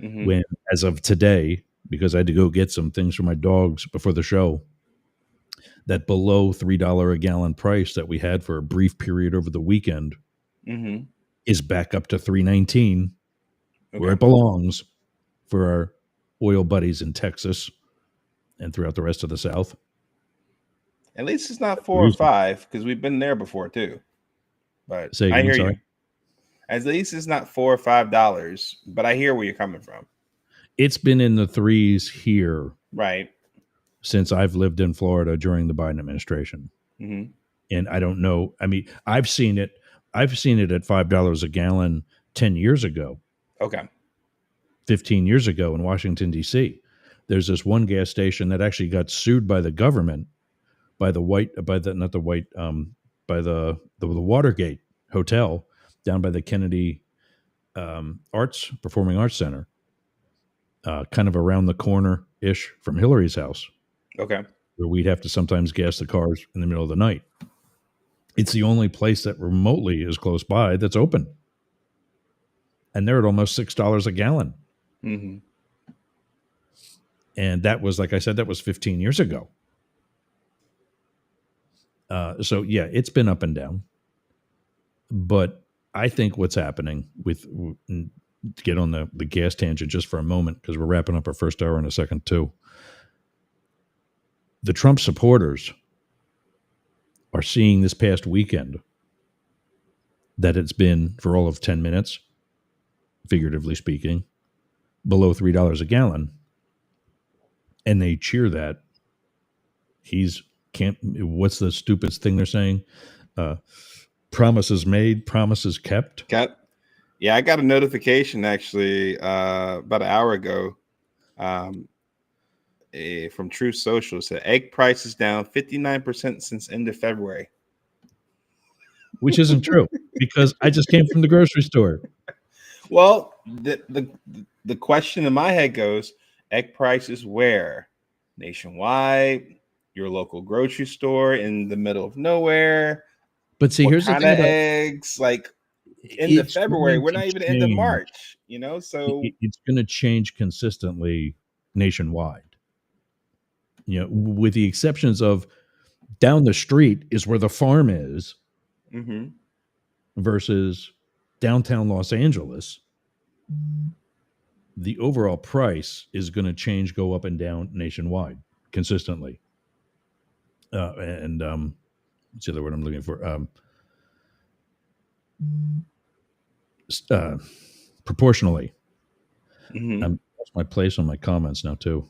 Mm-hmm. When, as of today, because I had to go get some things for my dogs before the show, that below $3 a gallon price that we had for a brief period over the weekend is back up to $3.19, where it belongs, for our oil buddies in Texas and throughout the rest of the South. At least it's not 4 or 5, because we've been there before too. But I hear you. At least it's not $4 or $5, but I hear where you're coming from. It's been in the threes here, right, since I've lived in Florida during the Biden administration. Mm-hmm. And I don't know. I mean, I've seen it at $5 a gallon 10 years ago. Okay. 15 years ago in Washington, D.C. There's this one gas station that actually got sued by the government, by the Watergate Hotel down by the Kennedy Performing Arts Center, kind of around the corner-ish from Hillary's house. Okay. Where we'd have to sometimes gas the cars in the middle of the night. It's the only place that remotely is close by that's open. And they're at almost $6 a gallon. Mm-hmm. And that was, like I said, that was 15 years ago. So, yeah, it's been up and down. But I think what's happening to get on the gas tangent just for a moment, because we're wrapping up our first hour in a second too. The Trump supporters are seeing this past weekend that it's been, for all of 10 minutes, figuratively speaking, below $3 a gallon. And they cheer that. What's the stupidest thing they're saying? promises made, promises kept. Yeah, I got a notification actually about an hour ago from Truth Social. Said egg prices down 59% since end of February. Which isn't true because I just came from the grocery store. Well, the question in my head goes, egg prices where? Nationwide, your local grocery store in the middle of nowhere. But see, here's the thing about eggs, like end of February. We're not even end of March, so it's going to change consistently nationwide. With the exceptions of down the street is where the farm is versus downtown Los Angeles. The overall price is going to change, go up and down nationwide consistently. What's the other word I'm looking for? Proportionally. I'm lost my place on my comments now too.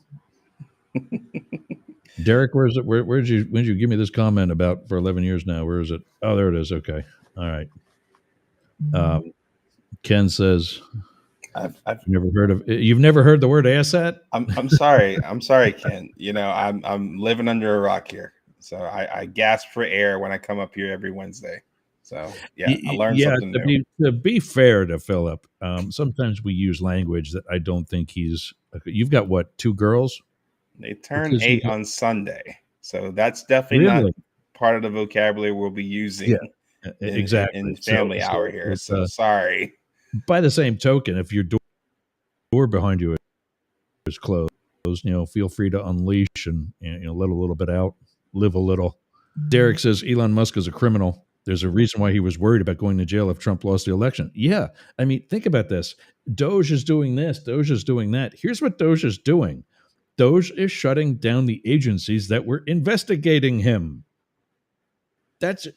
Derek, where's it? When did you give me this comment about for 11 years now? Where is it? Oh, there it is. Okay. All right. Ken says, you've never heard the word asset? I'm sorry. I'm sorry, Ken. I'm living under a rock here. So I gasp for air when I come up here every Wednesday. So I learned something new. To be fair to Philip, sometimes we use language that I don't think you've got what, 2 girls? They turn 8 on Sunday. So that's definitely not part of the vocabulary we'll be using exactly in family hour here. So sorry. By the same token, if your door behind you is closed, feel free to unleash and let a little bit out, live a little. Derek says Elon Musk is a criminal. There's a reason why he was worried about going to jail if Trump lost the election. Yeah. I mean, think about this. Doge is doing this. Doge is doing that. Here's what Doge is doing. Doge is shutting down the agencies that were investigating him. That's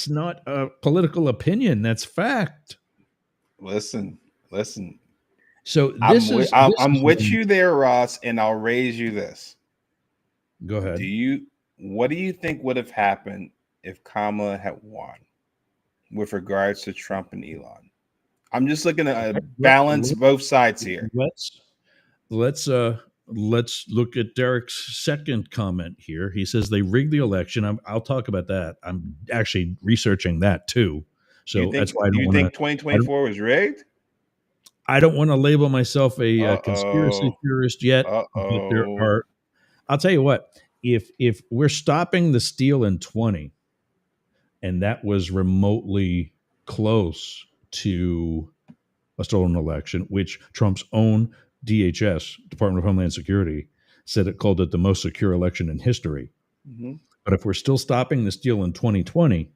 not a political opinion. That's fact. Listen. So I'm with you there, Ross, and I'll raise you this. Go ahead. What do you think would have happened if Kamala had won with regards to Trump and Elon? I'm just looking at balance both sides here. Let's look at Derek's second comment here. He says they rigged the election. I'll talk about that. I'm actually researching that too. So that's why I don't think 2024 was rigged? I don't want to label myself a conspiracy theorist yet. But there are. I'll tell you what. If we're stopping the steal in 20, and that was remotely close to a stolen election, which Trump's own DHS, Department of Homeland Security, said it called it the most secure election in history. But if we're still stopping the steal in 2020,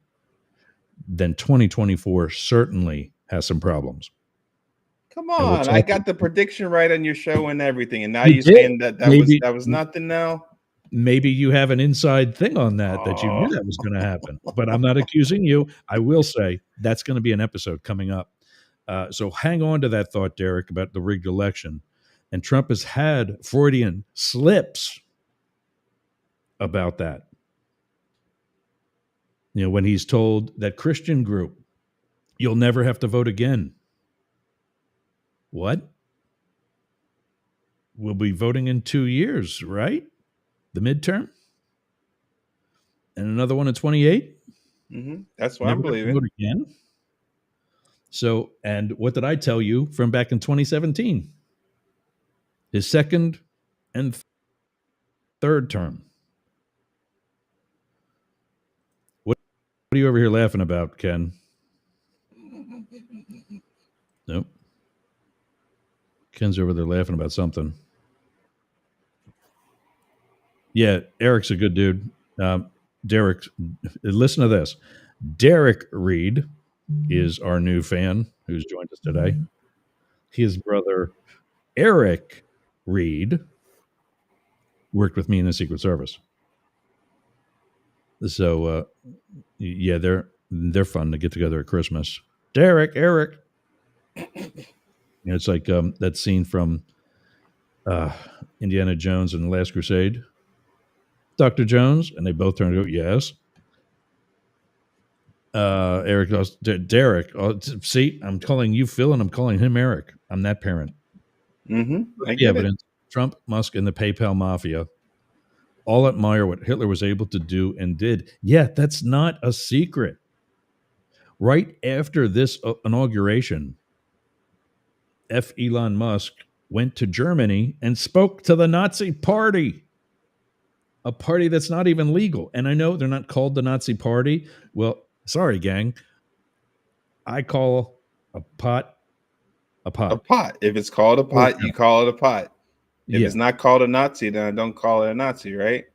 then 2024 certainly has some problems. Come on, I got the prediction right on your show and everything, and now you're saying that was nothing now? Maybe you have an inside thing on that you knew that was going to happen. But I'm not accusing you. I will say that's going to be an episode coming up. So hang on to that thought, Derek, about the rigged election. And Trump has had Freudian slips about that. When he's told that Christian group, you'll never have to vote again. What? We'll be voting in 2 years, right? The midterm? And another one in 28? That's what I'm believing. Vote again? So, and what did I tell you from back in 2017? His second and third term. What are you over here laughing about, Ken? Nope. Ken's over there laughing about something. Yeah, Eric's a good dude. Derek, listen to this. Derek Reed is our new fan who's joined us today. His brother, Eric Reed, worked with me in the Secret Service. So, yeah, they're fun to get together at Christmas. Eric. It's like that scene from Indiana Jones and the Last Crusade. Dr. Jones, and they both turn to go, yes. Eric goes, Derek. See, I'm calling you Phil, and I'm calling him Eric. I'm that parent. Mm-hmm. I The get it. evidence: Trump, Musk, and the PayPal mafia all admire what Hitler was able to do and did. Yeah, that's not a secret. Right after this inauguration, Elon Musk went to Germany and spoke to the Nazi Party, a party that's not even legal. And I know they're not called the Nazi Party. Well, sorry, gang. I call a pot a A pot. pot. If it's called a pot, you call it a pot. If Yeah, it's not called a Nazi, then I don't call it a Nazi, right?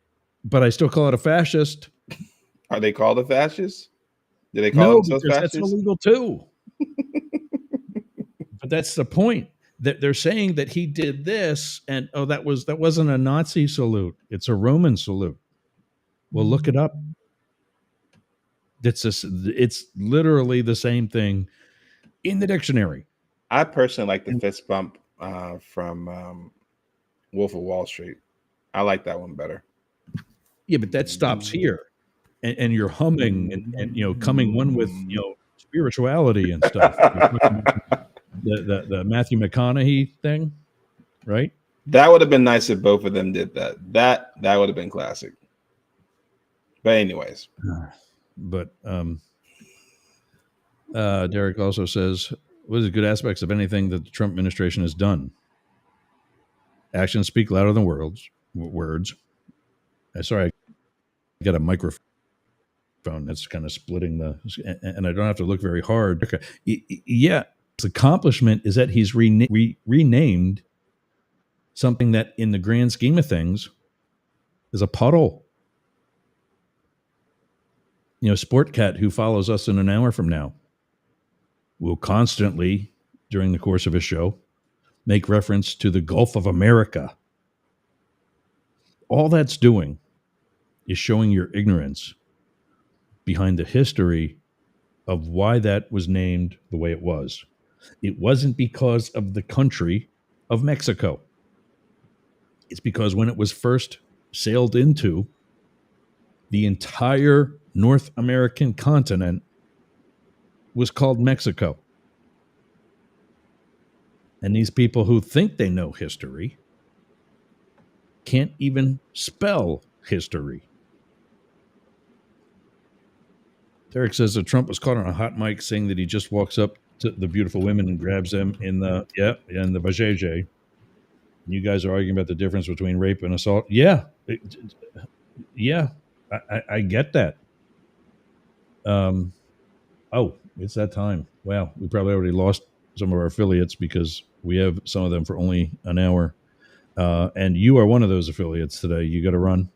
but I still call it a fascist. Are they called a fascist? Do they call No, themselves because that's fascists? illegal too. But that's the point. That they're saying that he did this, and that wasn't a Nazi salute. It's a Roman salute. Well, look it up. It's literally the same thing in the dictionary. I personally like the fist bump from Wolf of Wall Street. I like that one better. Yeah, but that stops here, and you're humming and coming one with spirituality and stuff. The Matthew McConaughey thing, right? That would have been nice if both of them did that. That would have been classic. But anyways, but Derek also says, what are the good aspects of anything that the Trump administration has done? Actions speak louder than words. Sorry, I got a microphone that's kind of splitting and I don't have to look very hard. Okay. Yeah, his accomplishment is that he's renamed something that in the grand scheme of things is a puddle. Sport Cat, who follows us in an hour from now, will constantly, during the course of his show, make reference to the Gulf of America. All that's doing is showing your ignorance behind the history of why that was named the way it was. It wasn't because of the country of Mexico. It's because when it was first sailed into, the entire North American continent was called Mexico. And these people who think they know history can't even spell history. Derek says that Trump was caught on a hot mic saying that he just walks up to the beautiful women and grabs them in the vajayjay. You guys are arguing about the difference between rape and assault. Yeah. I get that. It's that time. Wow. We probably already lost some of our affiliates because we have some of them for only an hour. And you are one of those affiliates today. You got to run.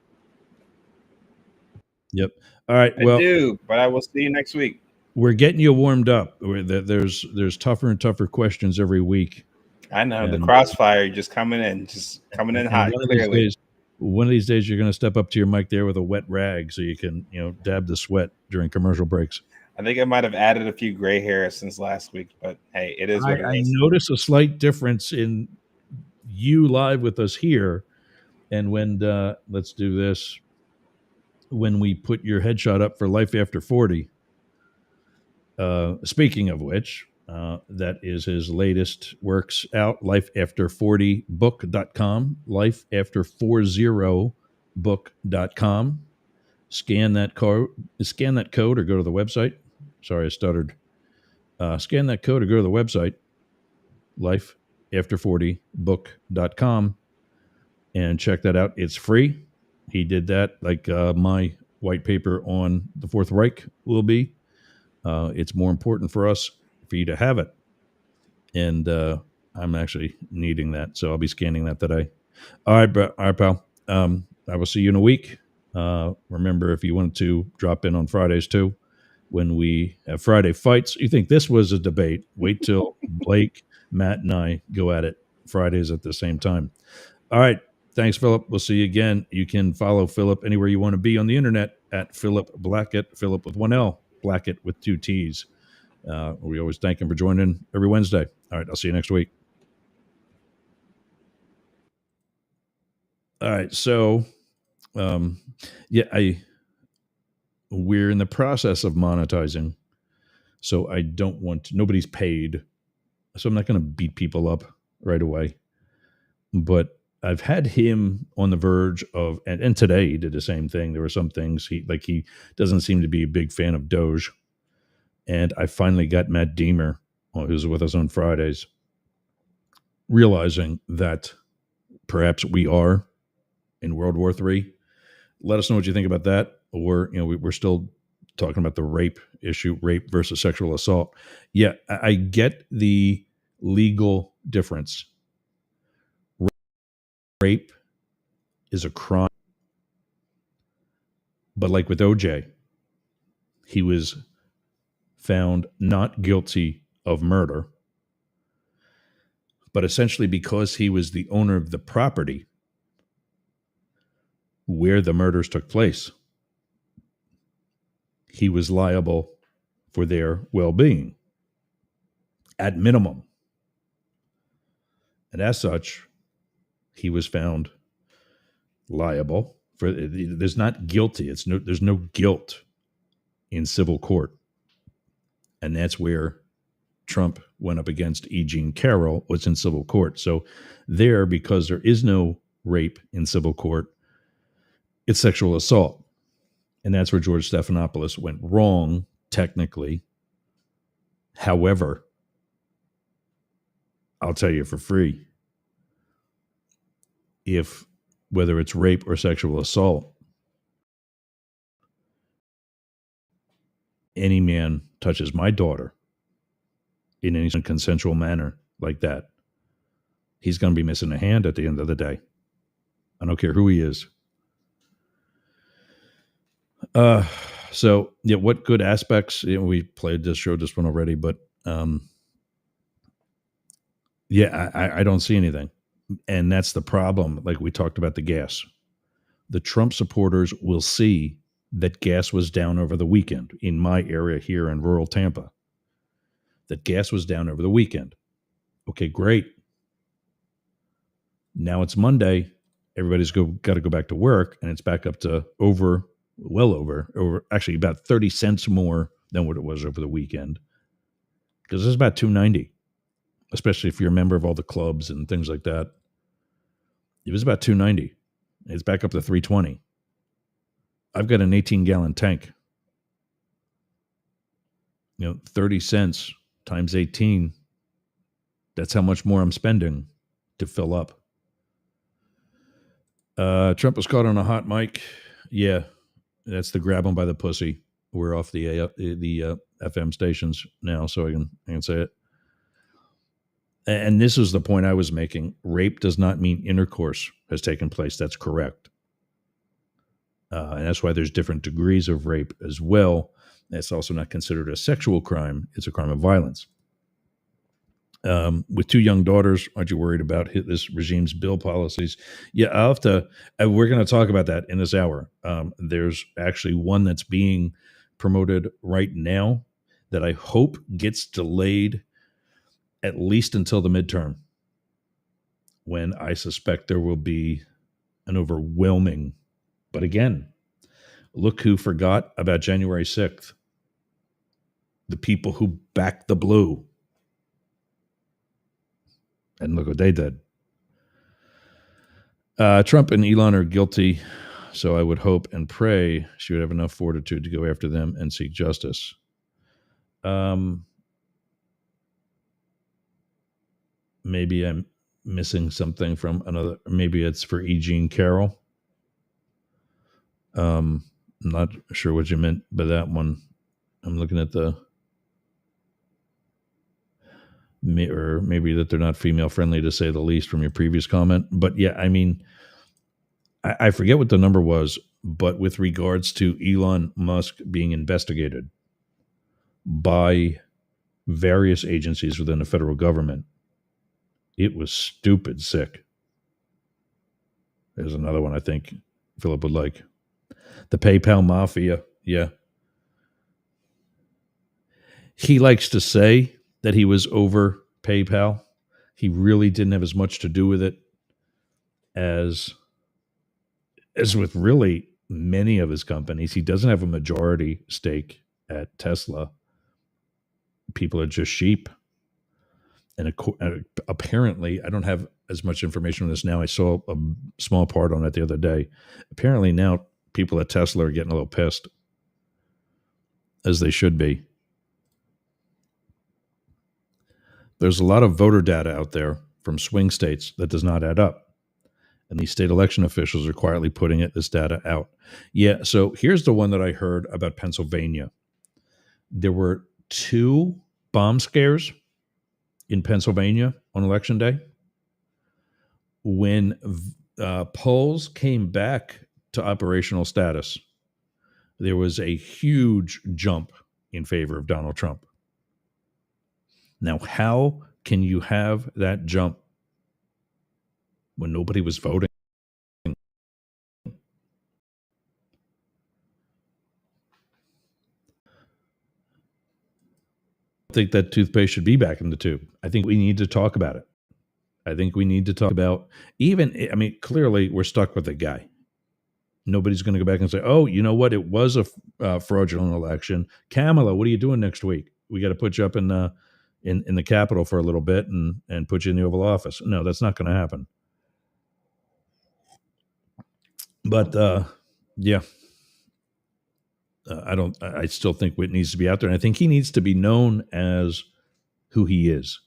Yep. All right. I do, but I will see you next week. We're getting you warmed up. There's tougher and tougher questions every week. I know the crossfire just coming in hot. One of these days, you're going to step up to your mic there with a wet rag so you can dab the sweat during commercial breaks. I think I might have added a few gray hairs since last week, but hey, it is what it is. I notice a slight difference in you live with us here, and when let's do this. When we put your headshot up for Life After 40, speaking of which, that is his latest works out, lifeafter40book.com, lifeafter40book.com. Scan that code or go to the website. Sorry, I stuttered. Scan that code or go to the website, lifeafter40book.com, and check that out. It's free. He did that like my white paper on the Fourth Reich will be. It's more important for us for you to have it. And I'm actually needing that. So I'll be scanning that today. All right, pal. I will see you in a week. Remember, if you wanted to drop in on Fridays too, when we have Friday fights. You think this was a debate? Wait till Blake, Matt, and I go at it Fridays at the same time. All right. Thanks, Philip. We'll see you again. You can follow Philip anywhere you want to be on the internet at Philip Blackett, Philip with one L, Blackett with two T's. We always thank him for joining every Wednesday. All right. I'll see you next week. All right. So, I we're in the process of monetizing. So I don't want to, nobody's paid. So I'm not going to beat people up right away. But I've had him on the verge of, and today he did the same thing. There were some things he doesn't seem to be a big fan of Doge. And I finally got Matt Deemer, who's with us on Fridays, realizing that perhaps we are in World War III. Let us know what you think about that. Or, we're still talking about the rape issue, rape versus sexual assault. Yeah, I get the legal difference. Rape is a crime. But like with OJ, he was found not guilty of murder. But essentially because he was the owner of the property where the murders took place, he was liable for their well-being at minimum. And as such, he was found liable for, there's not guilty. There's no guilt in civil court. And that's where Trump went up against E. Jean Carroll, was in civil court. So there, because there is no rape in civil court, it's sexual assault. And that's where George Stephanopoulos went wrong, technically. However, I'll tell you for free, if whether it's rape or sexual assault, any man touches my daughter in any consensual manner like that, he's going to be missing a hand at the end of the day. I don't care who he is. So yeah, what good aspects? We played this show, this one already, but yeah, I don't see anything, and that's the problem. Like we talked about the gas, the Trump supporters will see that gas was down over the weekend in my area here in rural Tampa. That gas was down over the weekend. Okay, great. Now it's Monday. Everybody's got to go back to work, and it's back up to well over, actually about 30 cents more than what it was over the weekend. Because it's about $2.90, especially if you're a member of all the clubs and things like that. It was about $2.90. It's back up to $3.20. I've got an 18-gallon tank. 30 cents times 18. That's how much more I'm spending to fill up. Trump was caught on a hot mic. Yeah, that's the grab him by the pussy. We're off the FM stations now, so I can say it. And this is the point I was making. Rape does not mean intercourse has taken place. That's correct. And that's why there's different degrees of rape as well. It's also not considered a sexual crime. It's a crime of violence. With two young daughters, aren't you worried about this regime's bill policies? Yeah, I'll have to. We're going to talk about that in this hour. There's actually one that's being promoted right now that I hope gets delayed at least until the midterm, when I suspect there will be an overwhelming. But again, look who forgot about January 6th. The people who backed the blue. And look what they did. Trump and Elon are guilty, so I would hope and pray she would have enough fortitude to go after them and seek justice. Maybe I'm missing something from another. Maybe it's for E. Jean Carroll. I'm not sure what you meant by that one. I'm looking at or maybe that they're not female friendly, to say the least, from your previous comment. But yeah, I mean, I forget what the number was, but with regards to Elon Musk being investigated by various agencies within the federal government, it was stupid sick. There's another one I think Philip would like. The PayPal Mafia. Yeah. He likes to say that he was over PayPal. He really didn't have as much to do with it as with really many of his companies. He doesn't have a majority stake at Tesla. People are just sheep. And apparently, I don't have as much information on this now. I saw a small part on it the other day. Apparently now people at Tesla are getting a little pissed, as they should be. There's a lot of voter data out there from swing states that does not add up. And these state election officials are quietly putting this data out. Yeah, so here's the one that I heard about Pennsylvania. There were 2 bomb scares in Pennsylvania on Election Day. When polls came back to operational status, there was a huge jump in favor of Donald Trump. Now, how can you have that jump when nobody was voting? I think that toothpaste should be back in the tube. I think we need to talk about it. I think we need to talk about clearly we're stuck with the guy. Nobody's going to go back and say, oh, you know what? It was a fraudulent election. Kamala, what are you doing next week? We got to put you up in the Capitol for a little bit and put you in the Oval Office. No, that's not going to happen. But I still think Whit needs to be out there. And I think he needs to be known as who he is.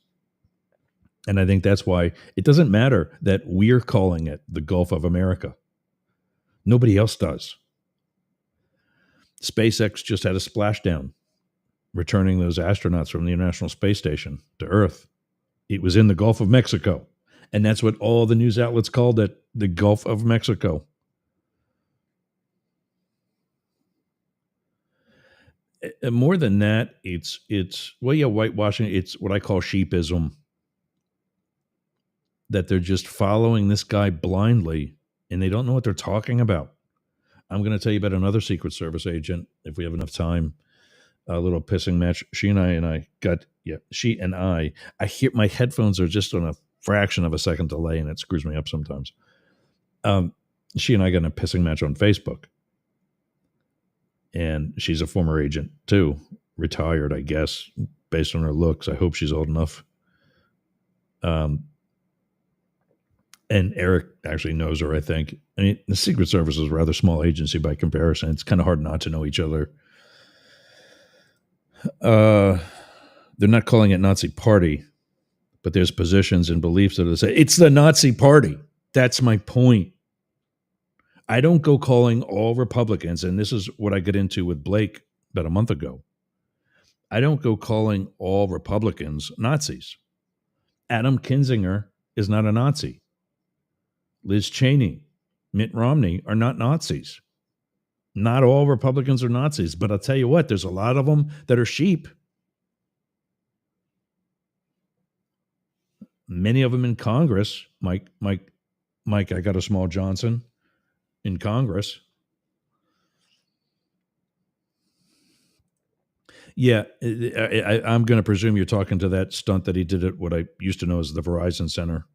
And I think that's why it doesn't matter that we're calling it the Gulf of America. Nobody else does. SpaceX just had a splashdown, returning those astronauts from the International Space Station to Earth. It was in the Gulf of Mexico. And that's what all the news outlets called it, the Gulf of Mexico. More than that, it's whitewashing. It's what I call sheepism. That they're just following this guy blindly and they don't know what they're talking about. I'm going to tell you about another Secret Service agent, if we have enough time, a little pissing match. She and I hear my headphones are just on a fraction of a second delay and it screws me up sometimes. She and I got in a pissing match on Facebook. And she's a former agent too, retired, I guess, based on her looks. I hope she's old enough. And Eric actually knows her, I think. I mean, the Secret Service is a rather small agency by comparison. It's kind of hard not to know each other. They're not calling it Nazi Party, but there's positions and beliefs that say, it's the Nazi Party. That's my point. I don't go calling all Republicans, and this is what I got into with Blake about a month ago. I don't go calling all Republicans Nazis. Adam Kinzinger is not a Nazi. Liz Cheney, Mitt Romney are not Nazis. Not all Republicans are Nazis, but I'll tell you what, there's a lot of them that are sheep. Many of them in Congress. Mike, I got a small Johnson in Congress. Yeah, I'm going to presume you're talking to that stunt that he did at what I used to know as the Verizon Center.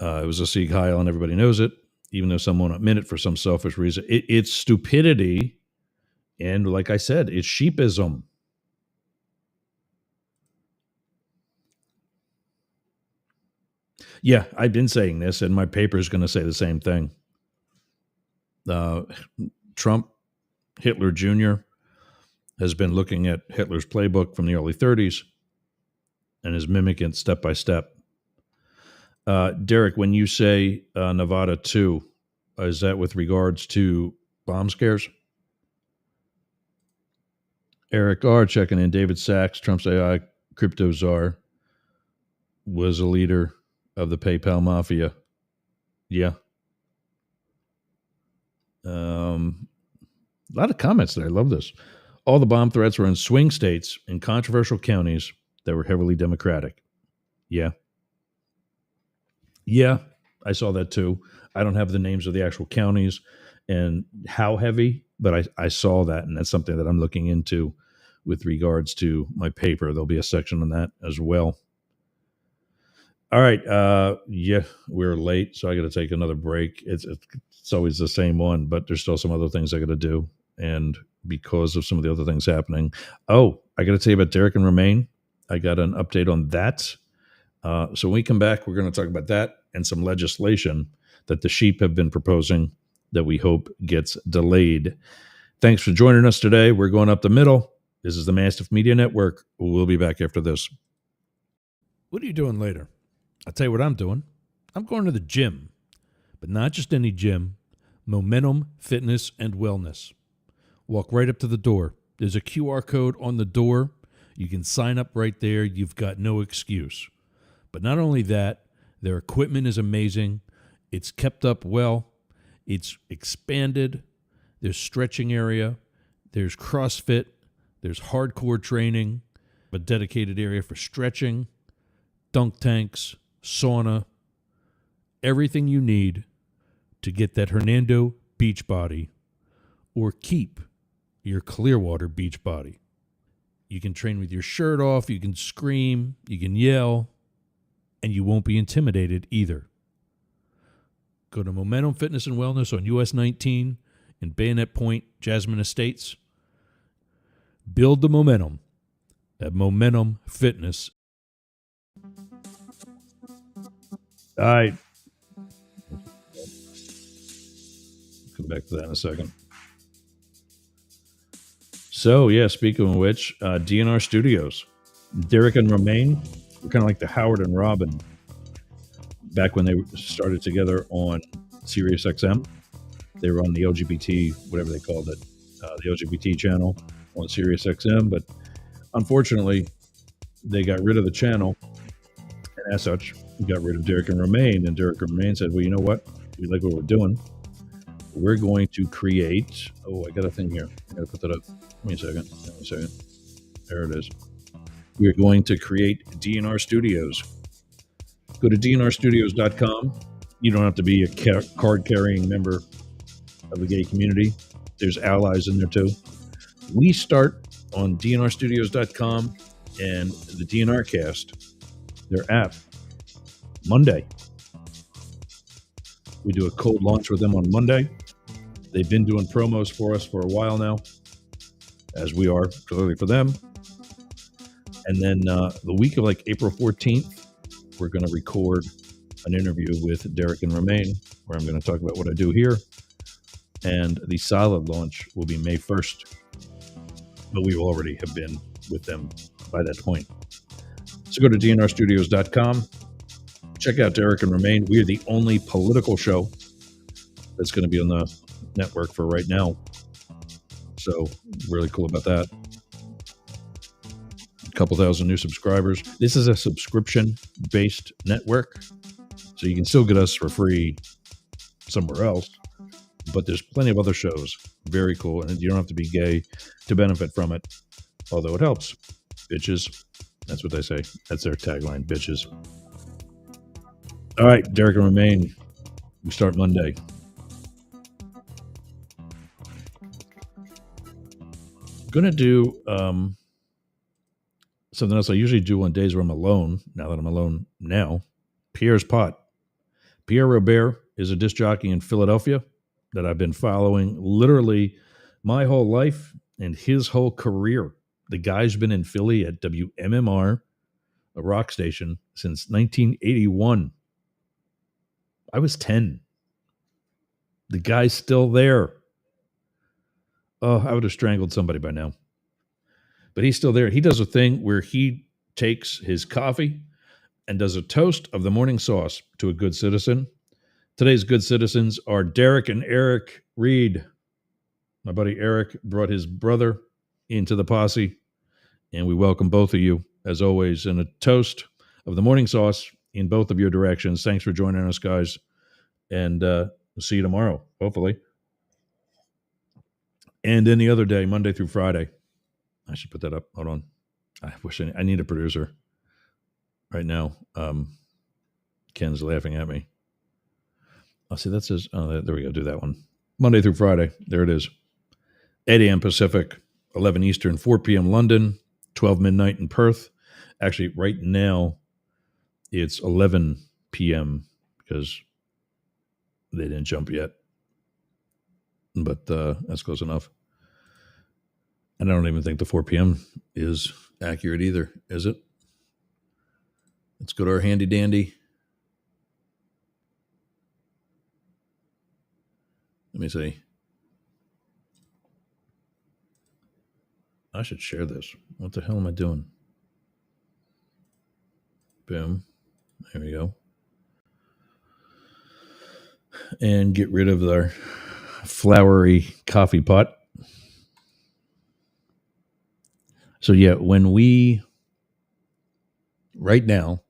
It was a Sieg Heil, and everybody knows it, even though some won't admit it for some selfish reason. It's stupidity, and like I said, it's sheepism. Yeah, I've been saying this, and my paper is going to say the same thing. Trump, Hitler Jr., has been looking at Hitler's playbook from the early 30s and is mimicking it step by step. Derek, when you say Nevada 2, is that with regards to bomb scares? Eric R. checking in. David Sachs, Trump's AI crypto czar, was a leader of the PayPal mafia. Yeah. A lot of comments there. I love this. All the bomb threats were in swing states in controversial counties that were heavily Democratic. Yeah. Yeah, I saw that too. I don't have the names of the actual counties and how heavy, but I saw that, and that's something that I'm looking into with regards to my paper. There'll be a section on that as well. All right. Yeah, we're late, so I got to take another break. It's It's always the same one, but there's still some other things I got to do. And because of some of the other things happening. Oh, I got to tell you about Derek and Romaine. I got an update on that. So when we come back, we're going to talk about that and some legislation that the sheep have been proposing that we hope gets delayed. Thanks for joining us today. We're going up the middle. This is the Mastiff Media Network. We'll be back after this. What are you doing later? I'll tell you what I'm doing. I'm going to the gym, but not just any gym. Momentum Fitness and Wellness. Walk right up to the door. There's a QR code on the door. You can sign up right there. You've got no excuse. But not only that, their equipment is amazing. It's kept up well. It's expanded. There's stretching area. There's CrossFit. There's hardcore training, a dedicated area for stretching, dunk tanks, sauna, everything you need to get that Hernando beach body or keep your Clearwater beach body. You can train with your shirt off, you can scream, you can yell, and you won't be intimidated either. Go to Momentum Fitness and Wellness on US 19 in Bayonet Point, Jasmine Estates. Build the momentum at Momentum Fitness. All right. Come back to that in a second. So, yeah, speaking of which, DNR Studios. Derek and Romaine were kind of like the Howard and Robin back when they started together on Sirius XM. They were on the LGBT, whatever they called it, the LGBT channel on Sirius XM. But unfortunately, they got rid of the channel. And as such, we got rid of Derek and Romaine. And Derek and Romaine said, well, you know what? We like what we're doing. We're going to create... Oh, I got a thing here. I got to put that up. Give me a second. Give me a second. There it is. We're going to create DNR Studios. Go to dnrstudios.com. You don't have to be a card-carrying member of the gay community. There's allies in there too. We start on dnrstudios.com and the DNR Cast, their app, Monday. We do a cold launch with them on Monday. They've been doing promos for us for a while now, as we are clearly for them. And then the week of like April 14th, we're going to record an interview with Derek and Romaine, where I'm going to talk about what I do here. And the solid launch will be May 1st. But we already have been with them by that point. So go to dnrstudios.com. Check out Derek and Romaine. We are the only political show that's going to be on the network for right now. So really cool about that. A couple thousand new subscribers. This is a subscription-based network. So you can still get us for free somewhere else. But there's plenty of other shows. Very cool. And you don't have to be gay to benefit from it. Although it helps. Bitches. That's what they say. That's their tagline. Bitches. All right, Derek and Romaine. We start Monday. Going to do something else I usually do on days where I'm alone. Now that I'm alone now. Pierre's Pot. Pierre Robert is a disc jockey in Philadelphia that I've been following literally my whole life and his whole career. The guy's been in Philly at WMMR, a rock station, since 1981. I was 10. The guy's still there. Oh, I would have strangled somebody by now. But he's still there. He does a thing where he takes his coffee and does a toast of the morning sauce to a good citizen. Today's good citizens are Derek and Eric Reed. My buddy Eric brought his brother into the posse, and we welcome both of you, as always, in a toast of the morning sauce in both of your directions. Thanks for joining us, guys, and we'll see you tomorrow, hopefully. And any other day, Monday through Friday. I should put that up. Hold on. I wish I need a producer right now. Ken's laughing at me. Oh, see, that says, oh, there we go. Do that one. Monday through Friday. There it is. 8 a.m. Pacific, 11 Eastern, 4 p.m. London, 12 midnight in Perth. Actually, right now, it's 11 p.m. because they didn't jump yet. but that's close enough. And I don't even think the 4 p.m. is accurate either, is it? Let's go to our handy dandy. Let me see. I should share this. What the hell am I doing? Boom. There we go. And get rid of our flowery coffee pot. So yeah, right now,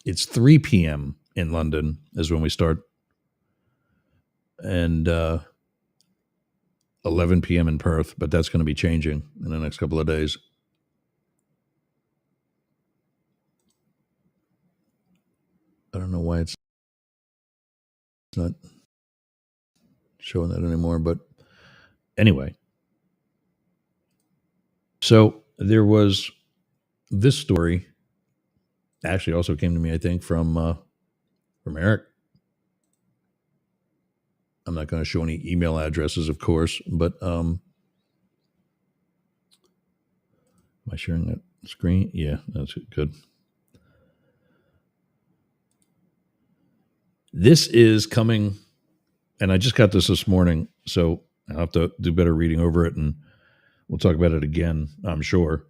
it's 3 p.m. in London is when we start. And 11 p.m. in Perth, but that's going to be changing in the next couple of days. I don't know why it's not showing that anymore, but anyway. So there was this story, actually also came to me, I think, from Eric. I'm not going to show any email addresses, of course, but am I sharing that screen? Yeah, that's good. This is coming, and I just got this morning, so I'll have to do better reading over it, and we'll talk about it again, I'm sure.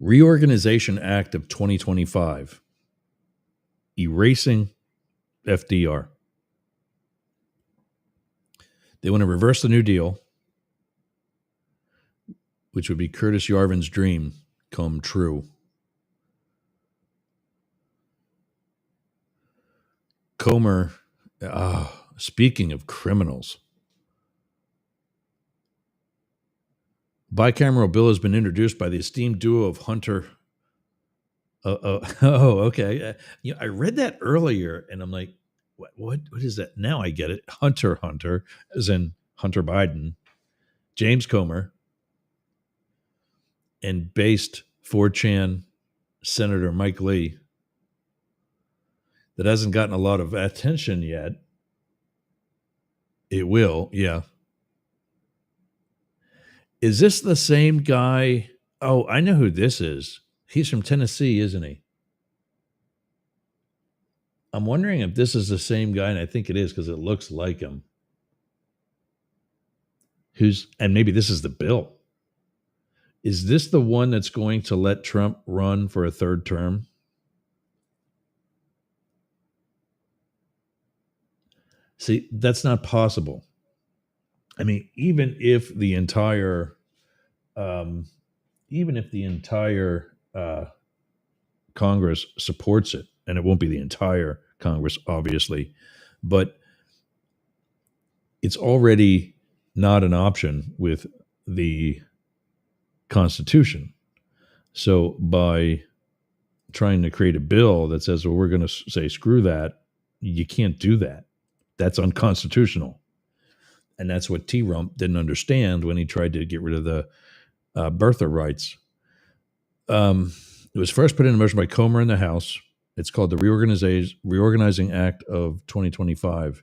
Reorganization Act of 2025, erasing FDR. They want to reverse the New Deal, which would be Curtis Yarvin's dream come true. Comer, speaking of criminals, bicameral bill has been introduced by the esteemed duo of Hunter. Okay. I read that earlier, and I'm like, what is that? Now I get it. Hunter, as in Hunter Biden, James Comer, and based 4chan Senator Mike Lee. That hasn't gotten a lot of attention yet. It will, yeah. Is this the same guy? Oh, I know who this is. He's from Tennessee, isn't he? I'm wondering if this is the same guy, and I think it is because it looks like him. And maybe this is the bill. Is this the one that's going to let Trump run for a third term? See, that's not possible. I mean, even if the entire Congress supports it, and it won't be the entire Congress, obviously, but it's already not an option with the Constitution. So by trying to create a bill that says, well, we're going to say, screw that, you can't do that. That's unconstitutional. And that's what T-Rump didn't understand when he tried to get rid of the birther rights. It was first put into motion by Comer in the House. It's called the Reorganizing Act of 2025,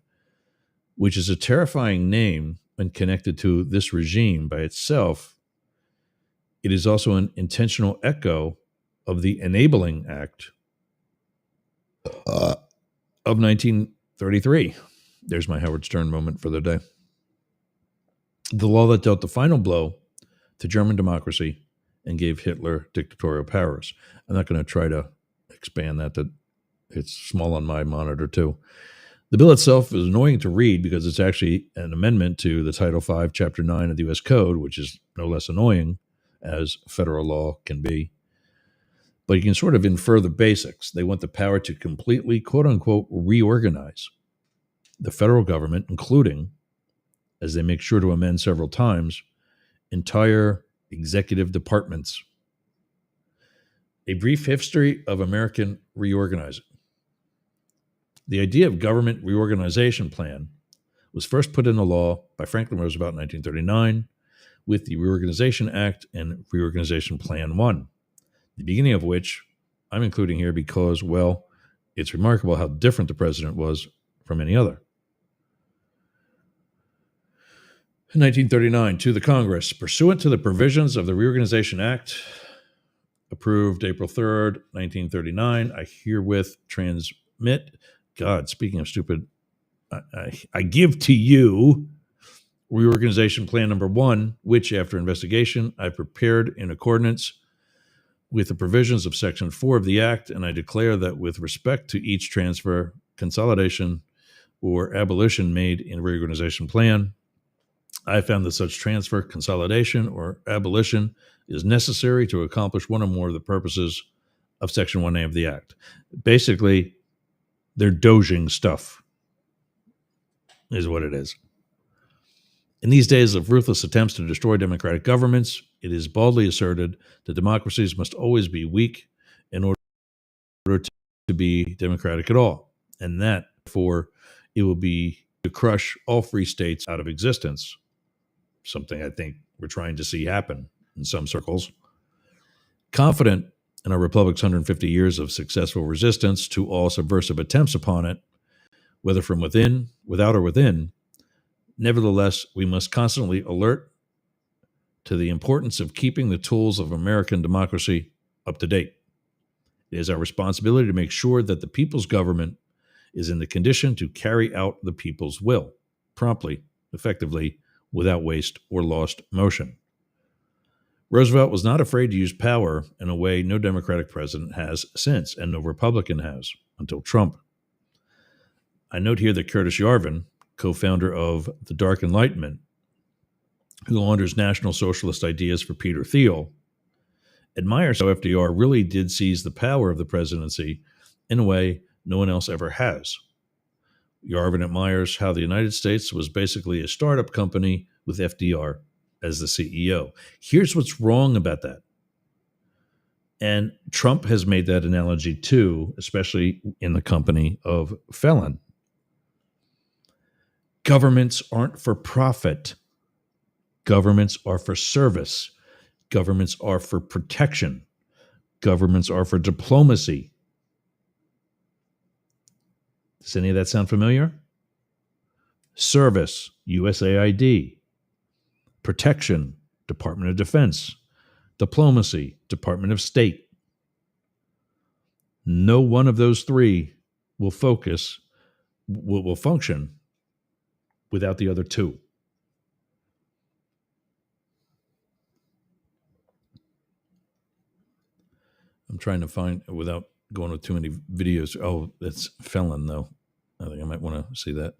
which is a terrifying name when connected to this regime by itself. It is also an intentional echo of the Enabling Act of 1933. There's my Howard Stern moment for the day. The law that dealt the final blow to German democracy and gave Hitler dictatorial powers. I'm not going to try to expand that. It's small on my monitor too. The bill itself is annoying to read because it's actually an amendment to the Title V, Chapter 9 of the U.S. Code, which is no less annoying as federal law can be. But you can sort of infer the basics. They want the power to completely, quote unquote, reorganize the federal government, including, as they make sure to amend several times, entire executive departments. A brief history of American reorganizing. The idea of government reorganization plan was first put into law by Franklin Roosevelt in 1939 with the Reorganization Act and Reorganization Plan 1, the beginning of which I'm including here because, well, it's remarkable how different the president was from any other. 1939, to the Congress, pursuant to the provisions of the Reorganization Act, approved April 3rd, 1939, I herewith transmit, God, speaking of stupid, I give to you Reorganization Plan Number 1, which, after investigation, I prepared in accordance with the provisions of Section 4 of the Act, and I declare that with respect to each transfer, consolidation, or abolition made in Reorganization Plan, I found that such transfer, consolidation, or abolition is necessary to accomplish one or more of the purposes of Section 1A of the Act. Basically, they're doging stuff, is what it is. In these days of ruthless attempts to destroy democratic governments, it is baldly asserted that democracies must always be weak in order to be democratic at all, and that, therefore, it will be to crush all free states out of existence, something I think we're trying to see happen in some circles. Confident in our republic's 150 years of successful resistance to all subversive attempts upon it, whether from within, without, or within, nevertheless, we must constantly alert to the importance of keeping the tools of American democracy up to date. It is our responsibility to make sure that the people's government is in the condition to carry out the people's will, promptly, effectively, without waste or lost motion. Roosevelt was not afraid to use power in a way no Democratic president has since, and no Republican has, until Trump. I note here that Curtis Yarvin, co-founder of the Dark Enlightenment, who launders National Socialist ideas for Peter Thiel, admires how FDR really did seize the power of the presidency in a way no one else ever has. Yarvin admires how the United States was basically a startup company with FDR as the CEO. Here's what's wrong about that. And Trump has made that analogy too, especially in the company of Felon. Governments aren't for profit. Governments are for service. Governments are for protection. Governments are for diplomacy. Does any of that sound familiar? Service, USAID. Protection, Department of Defense. Diplomacy, Department of State. No one of those three will function without the other two. I'm trying to find, without going with too many videos. Oh, that's Felon, though. I think I might want to see that.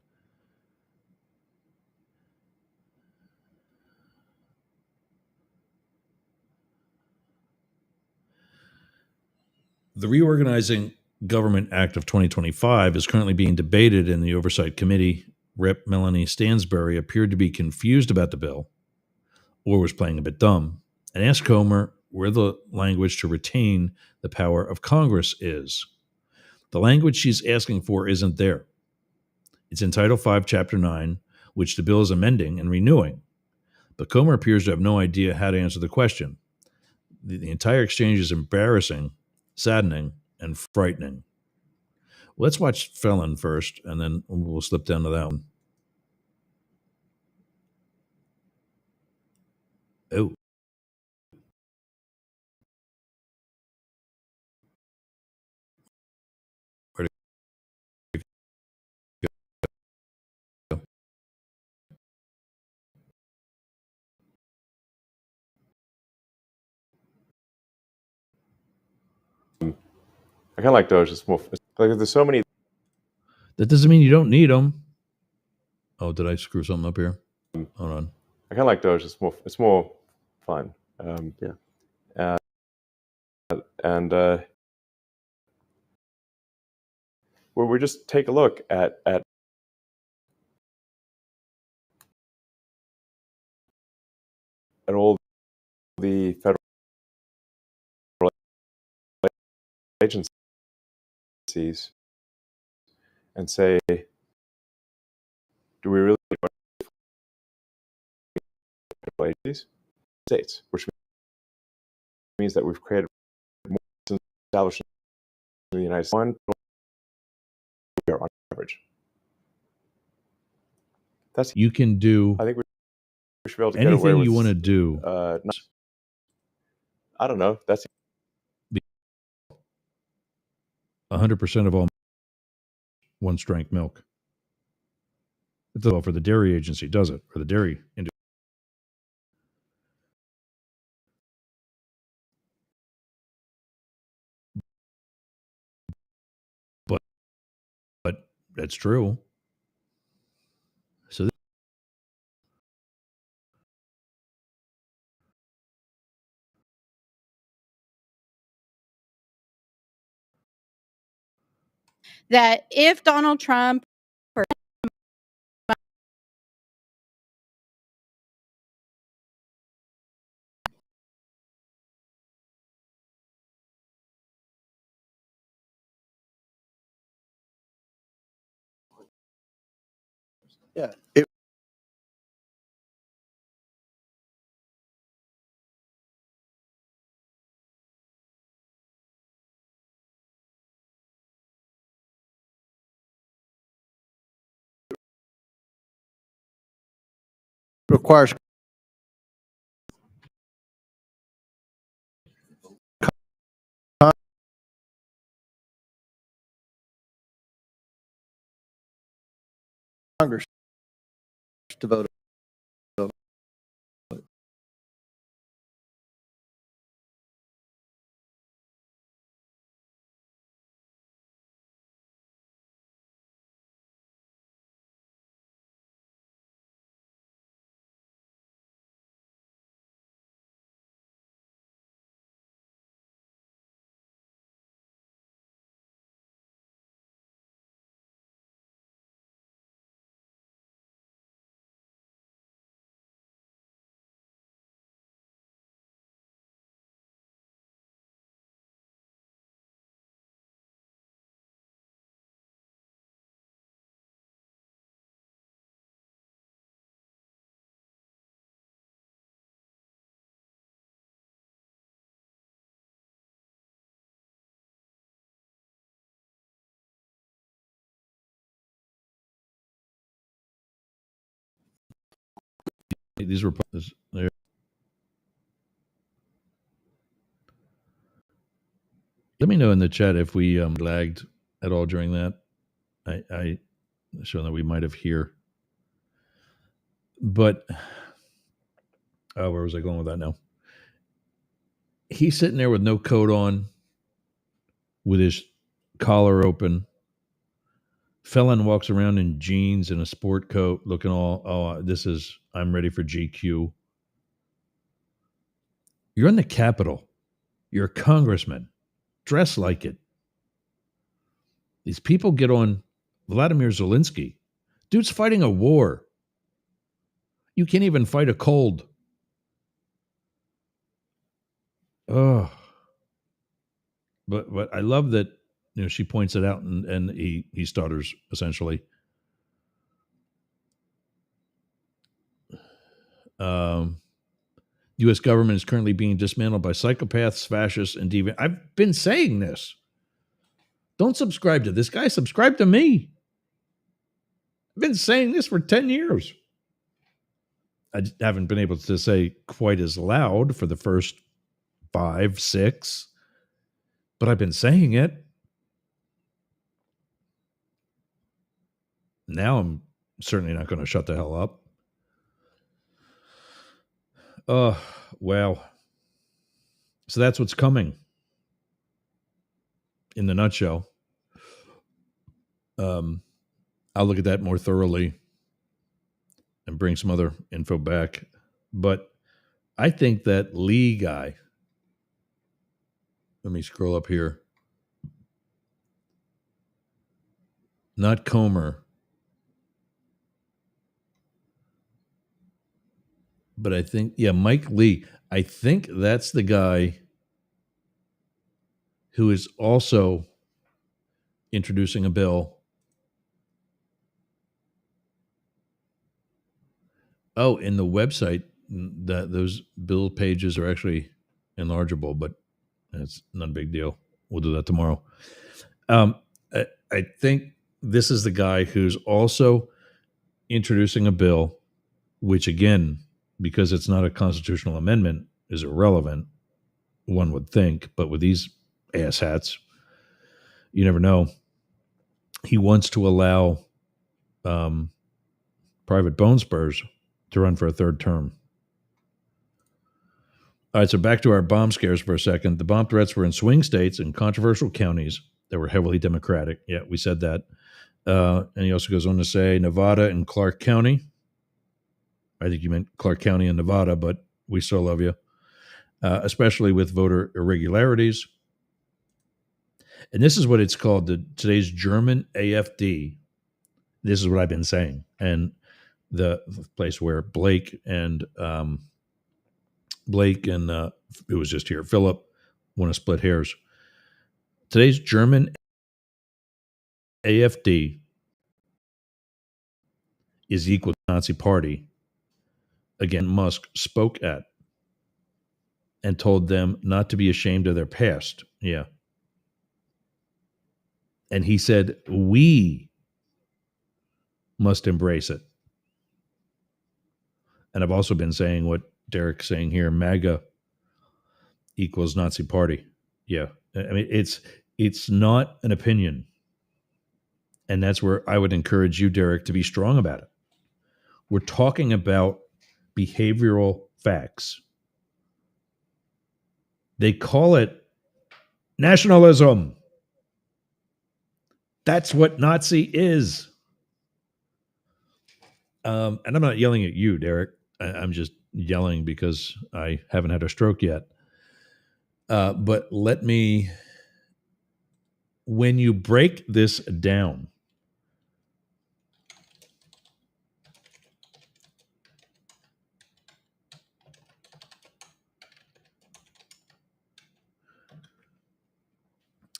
The Reorganizing Government Act of 2025 is currently being debated in the Oversight Committee. Rep. Melanie Stansbury appeared to be confused about the bill, or was playing a bit dumb, and asked Comer where the language to retain the power of Congress is. The language she's asking for isn't there. It's in Title V, Chapter 9, which the bill is amending and renewing. But Comer appears to have no idea how to answer the question. The entire exchange is embarrassing, saddening, and frightening. Let's watch Felon first, and then we'll slip down to that one. Oh. I kind of like those. It's more like there's so many. That doesn't mean you don't need them. Oh, did I screw something up here? Hold on. I kind of like those. It's more fun. Yeah. And where we just take a look at all the federal agencies and say, do we really want agencies? States, which means that we've created more establishments in the United States. One, we are on average. You can do I think should be able to get anything away you with, want to do. I don't know. That's 100% of all one strength milk. It's all for the dairy agency, does it? Or the dairy industry. But that's true. So that if Donald Trump or Yeah. It requires Congress to vote. these were. Let me know in the chat if we lagged at all during that. I show that we might have here. But where was I going with that now? He's sitting there with no coat on, with his collar open. Felon walks around in jeans and a sport coat, looking all, I'm ready for GQ. You're in the Capitol. You're a congressman. Dress like it. These people get on Vladimir Zelensky. Dude's fighting a war. You can't even fight a cold. Oh. But I love that, she points it out and he stutters, essentially. U.S. government is currently being dismantled by psychopaths, fascists, and deviant. I've been saying this. Don't subscribe to this guy. Subscribe to me. I've been saying this for 10 years. I haven't been able to say quite as loud for the first 5, 6, but I've been saying it. Now I'm certainly not going to shut the hell up. Oh, wow. So that's what's coming in the nutshell. I'll look at that more thoroughly and bring some other info back. But I think that Lee guy, let me scroll up here. Not Comer, but I think, Mike Lee. I think that's the guy who is also introducing a bill. Oh, in the website, those bill pages are actually enlargeable, but that's not a big deal. We'll do that tomorrow. I think this is the guy who's also introducing a bill, which again because it's not a constitutional amendment, is irrelevant, one would think. But with these asshats, you never know. He wants to allow private bone spurs to run for a third term. All right, so back to our bomb scares for a second. The bomb threats were in swing states and controversial counties that were heavily Democratic. Yeah, we said that. And he also goes on to say Nevada and Clark County. I think you meant Clark County and Nevada, but we still love you, especially with voter irregularities. And this is what it's called, today's German AFD. This is what I've been saying. And the place where Blake and it was just here, Philip, want to split hairs. Today's German AFD is equal to Nazi Party. Again, Musk spoke at and told them not to be ashamed of their past. Yeah. And he said, we must embrace it. And I've also been saying what Derek's saying here, MAGA equals Nazi Party. Yeah. I mean, it's not an opinion. And that's where I would encourage you, Derek, to be strong about it. We're talking about behavioral facts. They call it nationalism. That's what Nazi is. And I'm not yelling at you, Derek. I'm just yelling because I haven't had a stroke yet. But when you break this down,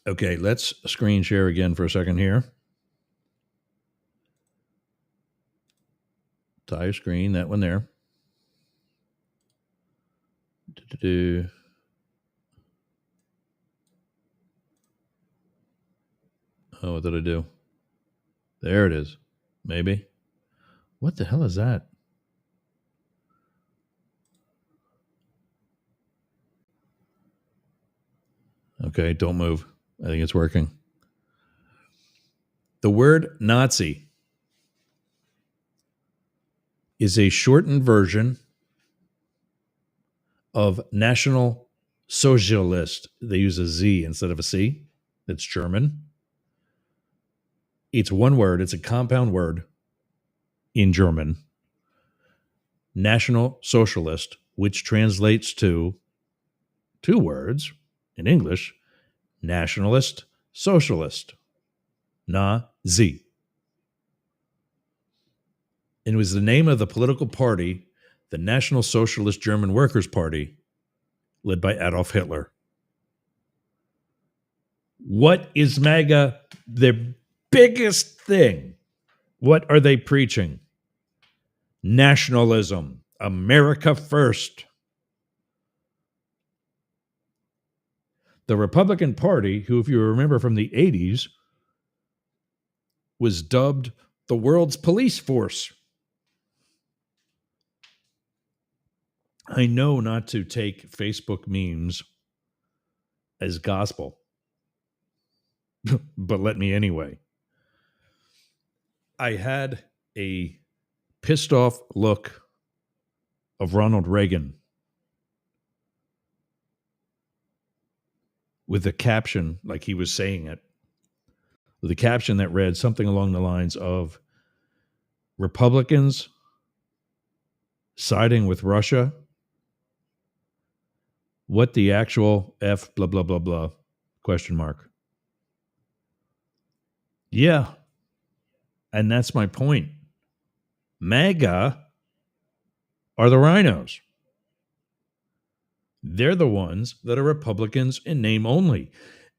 okay, let's screen share again for a second here. Entire screen, that one there. Oh, what did I do? There it is. Maybe. What the hell is that? Okay, don't move. I think it's working. The word Nazi is a shortened version of National Socialist. They use a Z instead of a C. It's German. It's one word. It's a compound word in German. National Socialist, which translates to two words in English, Nationalist Socialist. Nazi. And it was the name of the political party, the National Socialist German Workers' Party, led by Adolf Hitler. What is MAGA? Their biggest thing. What are they preaching? Nationalism. America first. The Republican Party, who, if you remember from the 80s, was dubbed the world's police force. I know not to take Facebook memes as gospel, but let me anyway. I had a pissed off look of Ronald Reagan with a caption, like he was saying it, with a caption that read something along the lines of Republicans siding with Russia. What the actual F blah, blah, blah, blah, question mark. Yeah. And that's my point. MAGA are the rhinos. They're the ones that are Republicans in name only.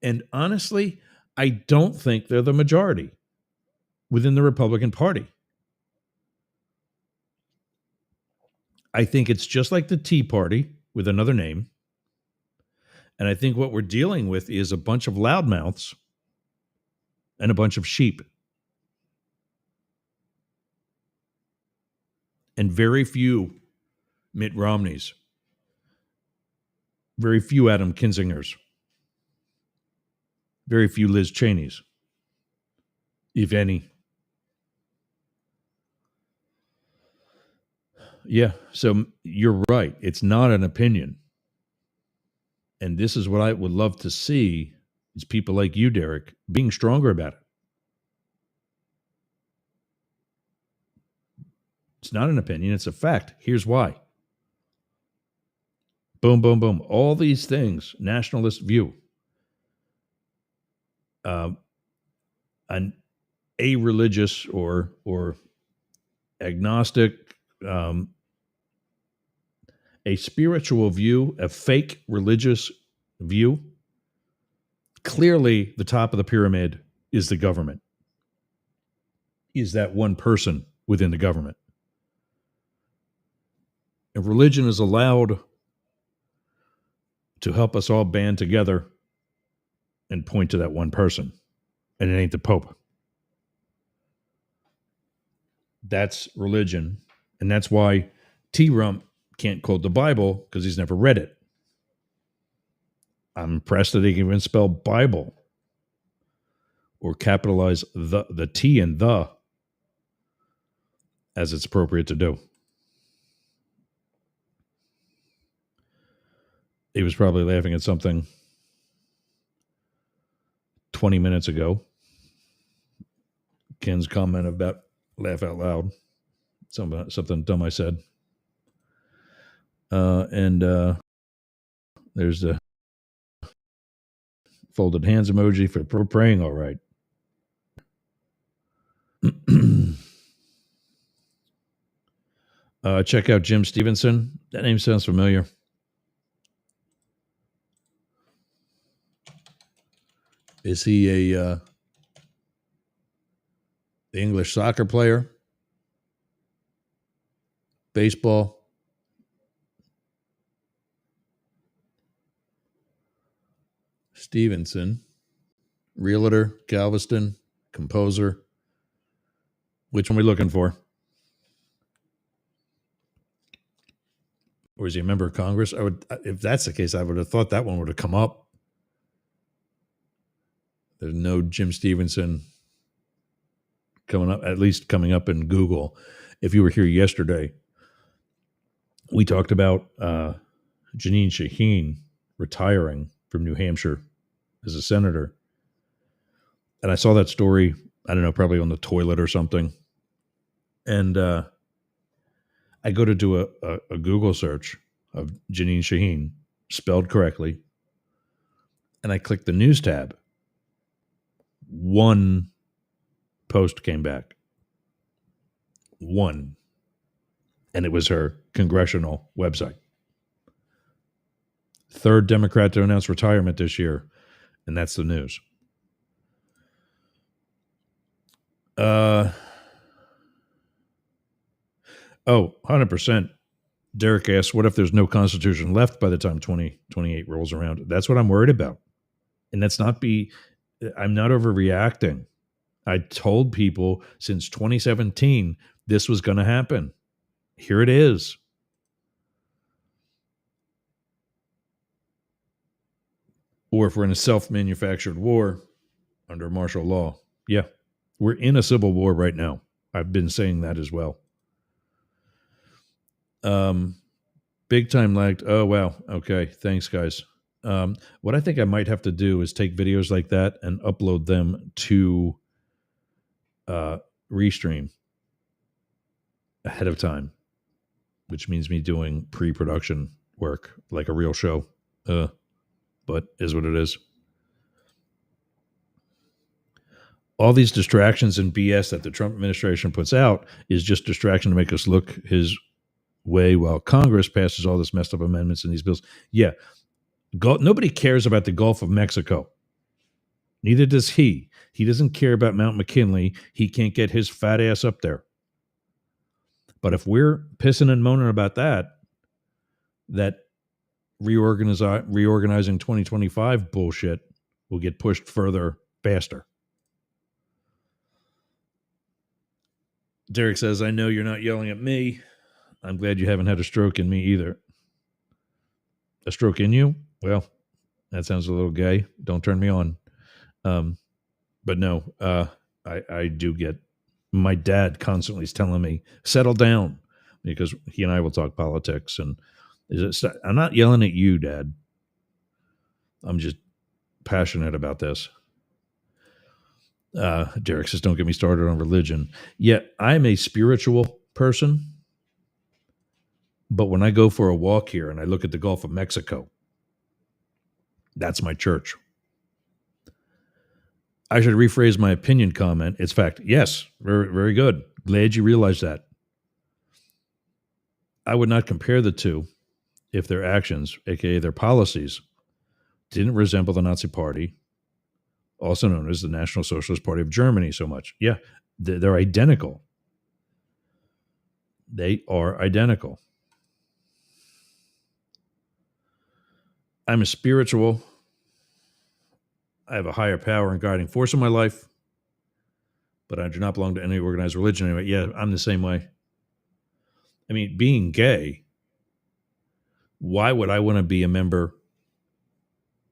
And honestly, I don't think they're the majority within the Republican Party. I think it's just like the Tea Party with another name. And I think what we're dealing with is a bunch of loudmouths and a bunch of sheep. And very few Mitt Romneys, very few Adam Kinzingers, very few Liz Cheneys, if any. Yeah, so you're right. It's not an opinion. And this is what I would love to see is people like you, Derek, being stronger about it. It's not an opinion, it's a fact. Here's why. Boom, boom, boom. All these things, nationalist view. An a-religious or agnostic, a spiritual view, a fake religious view. Clearly, the top of the pyramid is the government. Is that one person within the government? And religion is allowed to help us all band together and point to that one person. And it ain't the Pope. That's religion. And that's why T-Rump can't quote the Bible, because he's never read it. I'm impressed that he can even spell Bible or capitalize the T and the as it's appropriate to do. He was probably laughing at something 20 minutes ago. Ken's comment about laugh out loud. Something dumb I said. And there's the folded hands emoji for praying all right. Check out Jim Stevenson. That name sounds familiar. Is he the English soccer player? Baseball? Stevenson, realtor, Galveston, composer. Which one are we looking for? Or is he a member of Congress? If that's the case, I would have thought that one would have come up. There's no Jim Stevenson coming up, at least coming up in Google. If you were here yesterday, we talked about Janine Shaheen retiring from New Hampshire as a senator. And I saw that story, I don't know, probably on the toilet or something. And I go to do a Google search of Janine Shaheen, spelled correctly. And I click the news tab. One post came back. One. And it was her congressional website. Third Democrat to announce retirement this year. And that's the news. 100%. Derek asks, what if there's no Constitution left by the time 2028 rolls around? That's what I'm worried about. And I'm not overreacting. I told people since 2017 this was going to happen. Here it is. Or if we're in a self-manufactured war under martial law. Yeah, we're in a civil war right now. I've been saying that as well. Big time lagged. Oh, wow. Okay. Thanks, guys. What I think I might have to do is take videos like that and upload them to Restream ahead of time, which means me doing pre-production work like a real show. But is what it is. All these distractions and BS that the Trump administration puts out is just distraction to make us look his way while Congress passes all this messed up amendments in these bills. Yeah. Nobody cares about the Gulf of Mexico. Neither does he. He doesn't care about Mount McKinley. He can't get his fat ass up there. But if we're pissing and moaning about that reorganizing 2025 bullshit will get pushed further faster. Derek says, I know you're not yelling at me. I'm glad you haven't had a stroke in me either. A stroke in you? Well, that sounds a little gay. Don't turn me on. But no, I do get, my dad constantly is telling me, settle down, because he and I will talk politics. And I'm not yelling at you, Dad. I'm just passionate about this. Derek says, don't get me started on religion. Yet I'm a spiritual person. But when I go for a walk here and I look at the Gulf of Mexico, that's my church. I should rephrase my opinion comment. It's fact. Yes, very, very good. Glad you realized that. I would not compare the two if their actions, aka their policies, didn't resemble the Nazi Party, also known as the National Socialist Party of Germany, so much. Yeah, they're identical. They are identical. I'm a spiritual. I have a higher power and guiding force in my life, but I do not belong to any organized religion anyway. Yeah, I'm the same way. I mean, being gay, why would I want to be a member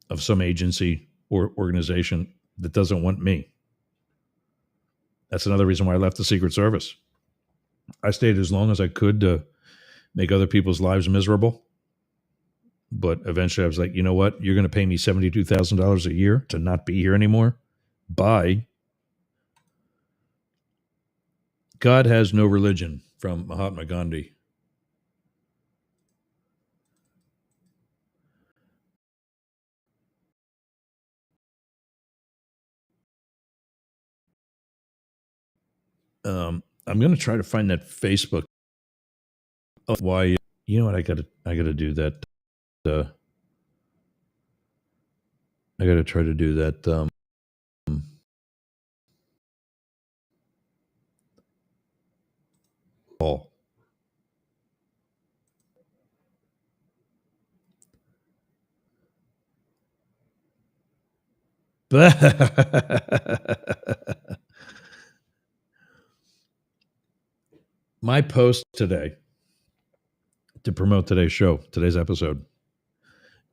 of some agency or organization that doesn't want me? That's another reason why I left the Secret Service. I stayed as long as I could to make other people's lives miserable. But eventually I was like, you know what? You're going to pay me $72,000 a year to not be here anymore? Bye. God has no religion, from Mahatma Gandhi. I'm going to try to find that Facebook. Oh, why? You know what? I got to do that. I got to try to do that. All. My post today to promote today's show, today's episode.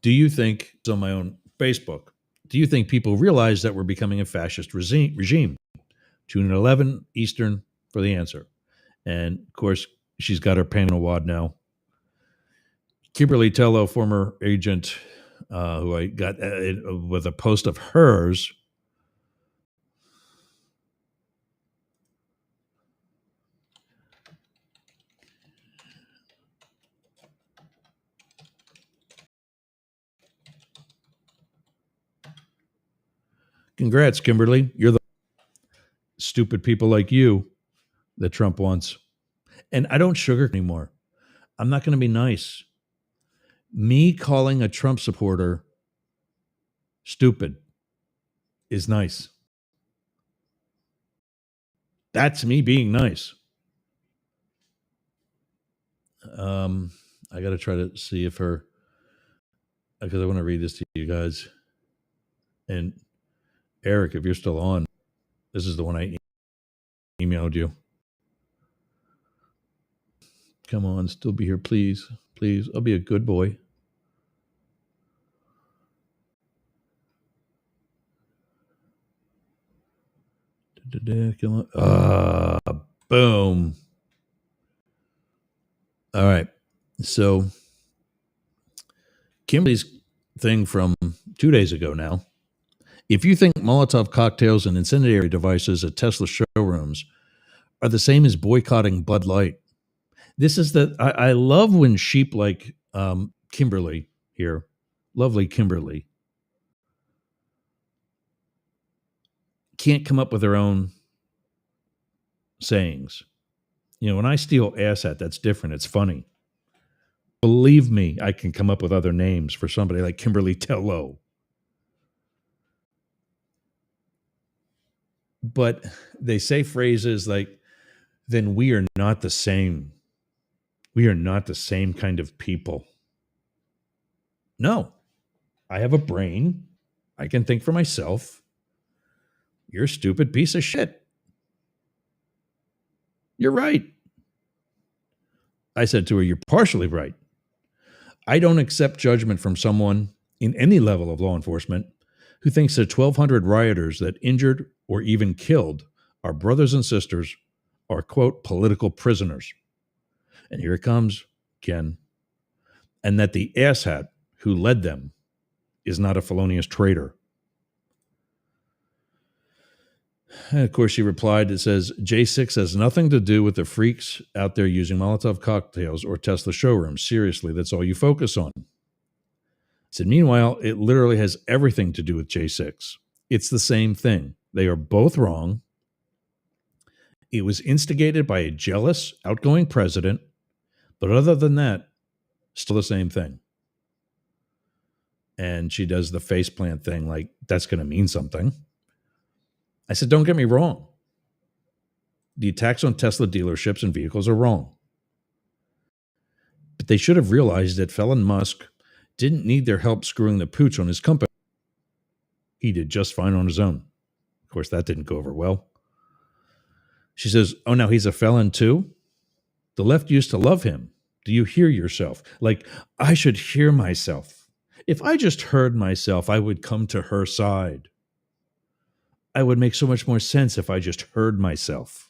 Do you think, on my own Facebook, do you think people realize that we're becoming a fascist regime? Tune in 11 Eastern for the answer. And of course, she's got her panel award now. Kimberly Tello, former agent, who I got with a post of hers. Congrats, Kimberly. You're the stupid people like you that Trump wants. And I don't sugar anymore. I'm not going to be nice. Me calling a Trump supporter stupid is nice. That's me being nice. I got to try to see if her, because I want to read this to you guys. And Eric, if you're still on, this is the one I emailed you. Come on, still be here, please. Please, I'll be a good boy. Boom. All right. So Kimberly's thing from 2 days ago now. If you think Molotov cocktails and incendiary devices at Tesla showrooms are the same as boycotting Bud Light, this is I love when sheep like Kimberly here, lovely Kimberly, can't come up with their own sayings. You know, when I steal asshat, that's different. It's funny. Believe me, I can come up with other names for somebody like Kimberly Tello. But they say phrases like, then we are not the same. We are not the same kind of people. No, I have a brain. I can think for myself. You're a stupid piece of shit. You're right. I said to her, "You're partially right. I don't accept judgment from someone in any level of law enforcement who thinks that 1,200 rioters that injured or even killed our brothers and sisters are, quote, political prisoners." And here it comes, Ken. And that the asshat who led them is not a felonious traitor. And of course, she replied, it says, J6 has nothing to do with the freaks out there using Molotov cocktails or Tesla showrooms. Seriously, that's all you focus on. I said, meanwhile, it literally has everything to do with J6. It's the same thing. They are both wrong. It was instigated by a jealous, outgoing president. But other than that, still the same thing. And she does the faceplant thing like that's going to mean something. I said, don't get me wrong. The attacks on Tesla dealerships and vehicles are wrong. But they should have realized that Elon Musk didn't need their help screwing the pooch on his company. He did just fine on his own. Of course, that didn't go over well. She says, oh, now he's a felon too? The left used to love him. Do you hear yourself? Like, I should hear myself. If I just heard myself, I would come to her side. I would make so much more sense if I just heard myself.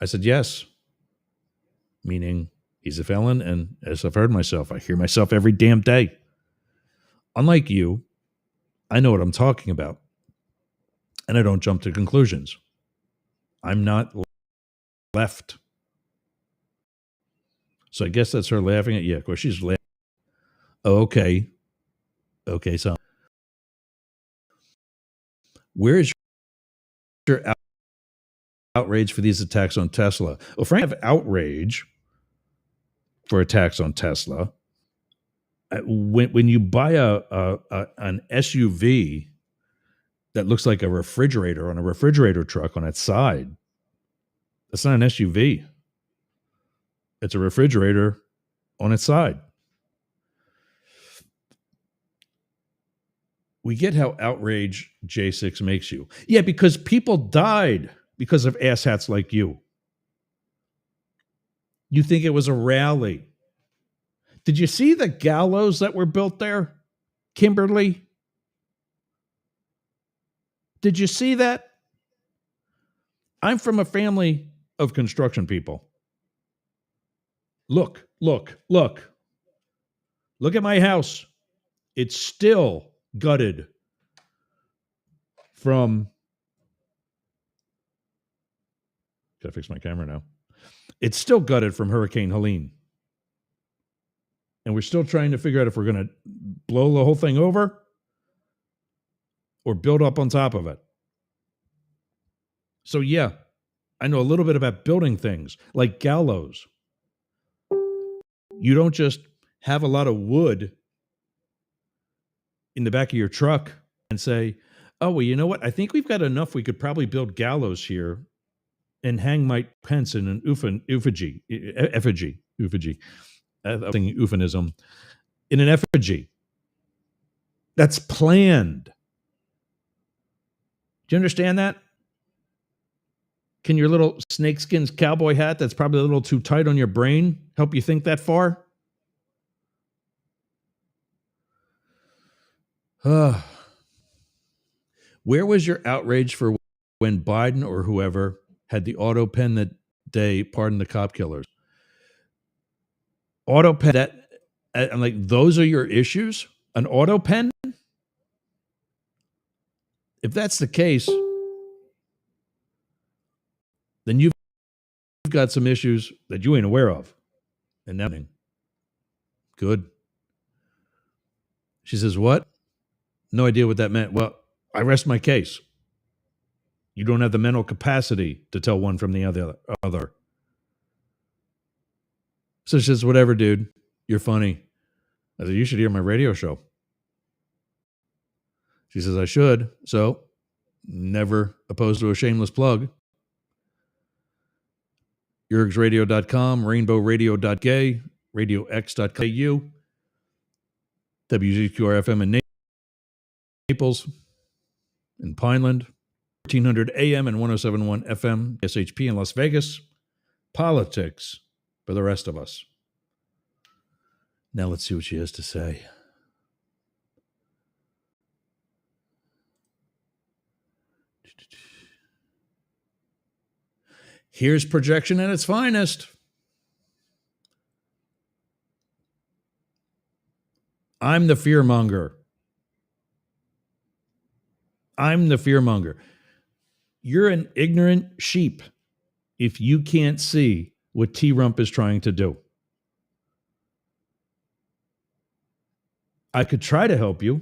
I said, yes. Meaning he's a felon, and as I've heard myself, I hear myself every damn day. Unlike you, I know what I'm talking about. And I don't jump to conclusions. I'm not left. So I guess that's her laughing at, yeah, of course she's laughing. Oh, okay. Okay, so where is your outrage for these attacks on Tesla? Well, Frank, I have outrage for attacks on Tesla. When you buy an SUV that looks like a refrigerator on a refrigerator truck on its side, it's not an SUV. It's a refrigerator on its side. We get how outraged J6 makes you. Yeah, because people died because of asshats like you. You think it was a rally. Did you see the gallows that were built there, Kimberly? Did you see that? I'm from a family of construction people. Look. Look at my house. It's still gutted from... Gotta fix my camera now. It's still gutted from Hurricane Helene. And we're still trying to figure out if we're going to blow the whole thing over or build up on top of it. So yeah, I know a little bit about building things like gallows. You don't just have a lot of wood in the back of your truck and say, oh, well, you know what? I think we've got enough. We could probably build gallows here and hang Mike Pence in an effigy, euphemism, in an effigy. That's planned. Do you understand that? Can your little snakeskin cowboy hat that's probably a little too tight on your brain help you think that far? Where was your outrage for when Biden or whoever had the auto pen that day, pardon the cop killers? Auto pen, that, I'm like, those are your issues? An auto pen? If that's the case, then you've got some issues that you ain't aware of. And now, good. She says, what? No idea what that meant. Well, I rest my case. You don't have the mental capacity to tell one from the other. So she says, whatever, dude. You're funny. I said, you should hear my radio show. She says, I should. So, never opposed to a shameless plug. YurgsRadio.com, RainbowRadio.gay, RadioX.ku, WGQR-FM in Naples, in Pineland, 1400 AM and 1071 FM, SHP in Las Vegas. Politics for the rest of us. Now let's see what she has to say. Here's projection at its finest. I'm the fearmonger. I'm the fearmonger. You're an ignorant sheep if you can't see what T-Rump is trying to do. I could try to help you,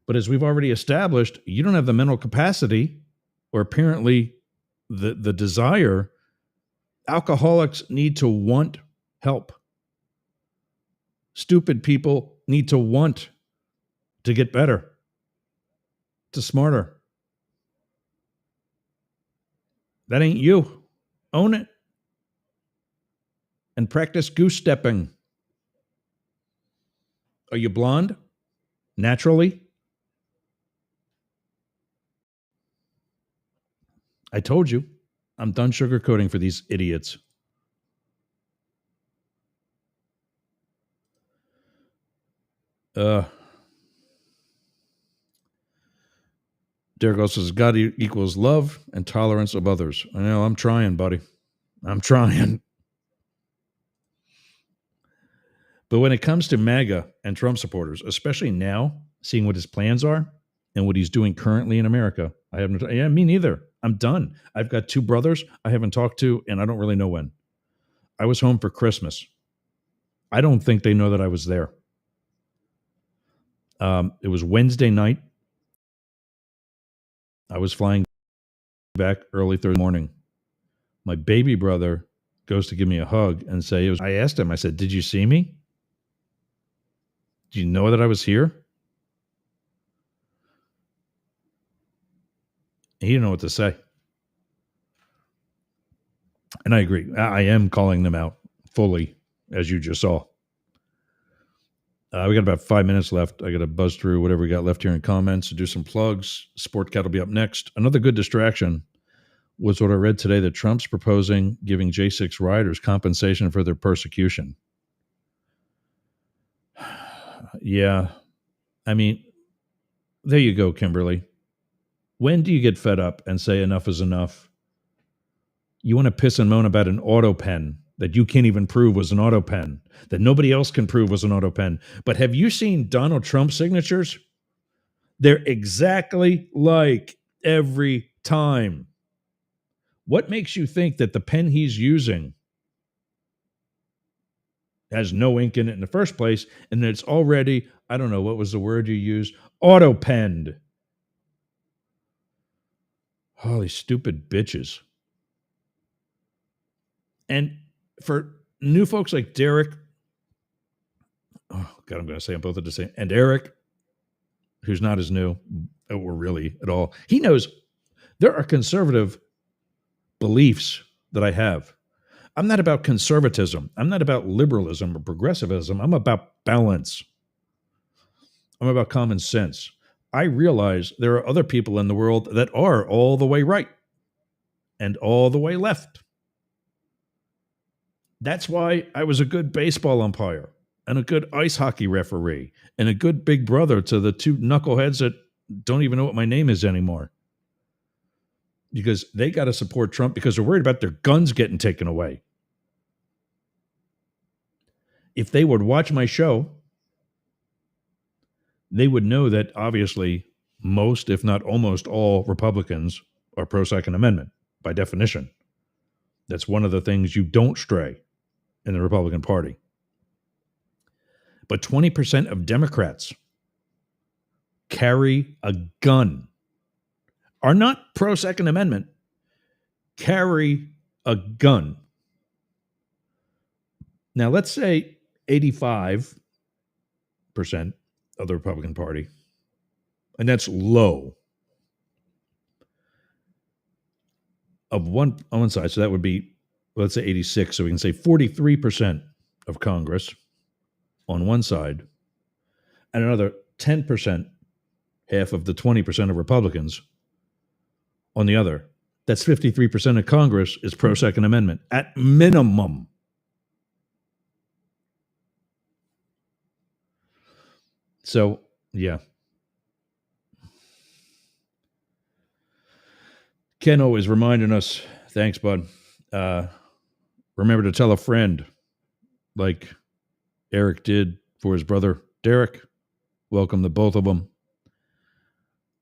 but as we've already established, you don't have the mental capacity or apparently the desire. Alcoholics need to want help. Stupid people need to want to get better, to smarter. That ain't you. Own it. And practice goose stepping. Are you blonde? Naturally? I told you. I'm done sugarcoating for these idiots. Derek also says, God equals love and tolerance of others. I know, I'm trying, buddy. I'm trying. But when it comes to MAGA and Trump supporters, especially now, seeing what his plans are and what he's doing currently in America, me neither. I'm done. I've got 2 brothers I haven't talked to, and I don't really know when. I was home for Christmas. I don't think they know that I was there. It was Wednesday night. I was flying back early Thursday morning. My baby brother goes to give me a hug and say, I asked him, I said, did you see me? Do you know that I was here? He didn't know what to say. And I agree. I am calling them out fully, as you just saw. We got about 5 minutes left. I got to buzz through whatever we got left here in comments, do some plugs. Sportcat will be up next. Another good distraction was what I read today that Trump's proposing giving J6 rioters compensation for their persecution. Yeah. I mean, there you go, Kimberly. When do you get fed up and say enough is enough? You want to piss and moan about an auto pen that you can't even prove was an auto pen, that nobody else can prove was an auto pen. But have you seen Donald Trump's signatures? They're exactly like every time. What makes you think that the pen he's using has no ink in it in the first place, and that it's already, I don't know, what was the word you used? Auto-penned. Holy stupid bitches. And for new folks like Derek, oh God, I'm going to say them both at the same, and Eric, who's not as new, or really at all, he knows there are conservative beliefs that I have. I'm not about conservatism. I'm not about liberalism or progressivism. I'm about balance. I'm about common sense. I realize there are other people in the world that are all the way right and all the way left. That's why I was a good baseball umpire and a good ice hockey referee and a good big brother to the 2 knuckleheads that don't even know what my name is anymore. Because they got to support Trump because they're worried about their guns getting taken away. If they would watch my show, they would know that obviously most, if not almost all, Republicans are pro-Second Amendment by definition. That's one of the things you don't stray in the Republican Party. But 20% of Democrats carry a gun, are not pro-Second Amendment, carry a gun. Now, let's say 85% of the Republican Party, and that's low, of one on one side. So that would be, let's say 86. So we can say 43% of Congress on one side, and another 10%, half of the 20% of Republicans, on the other. That's 53% of Congress is pro Second Amendment at minimum. So, yeah. Ken always reminding us, thanks, bud. Remember to tell a friend, like Eric did for his brother Derek. Welcome to both of them.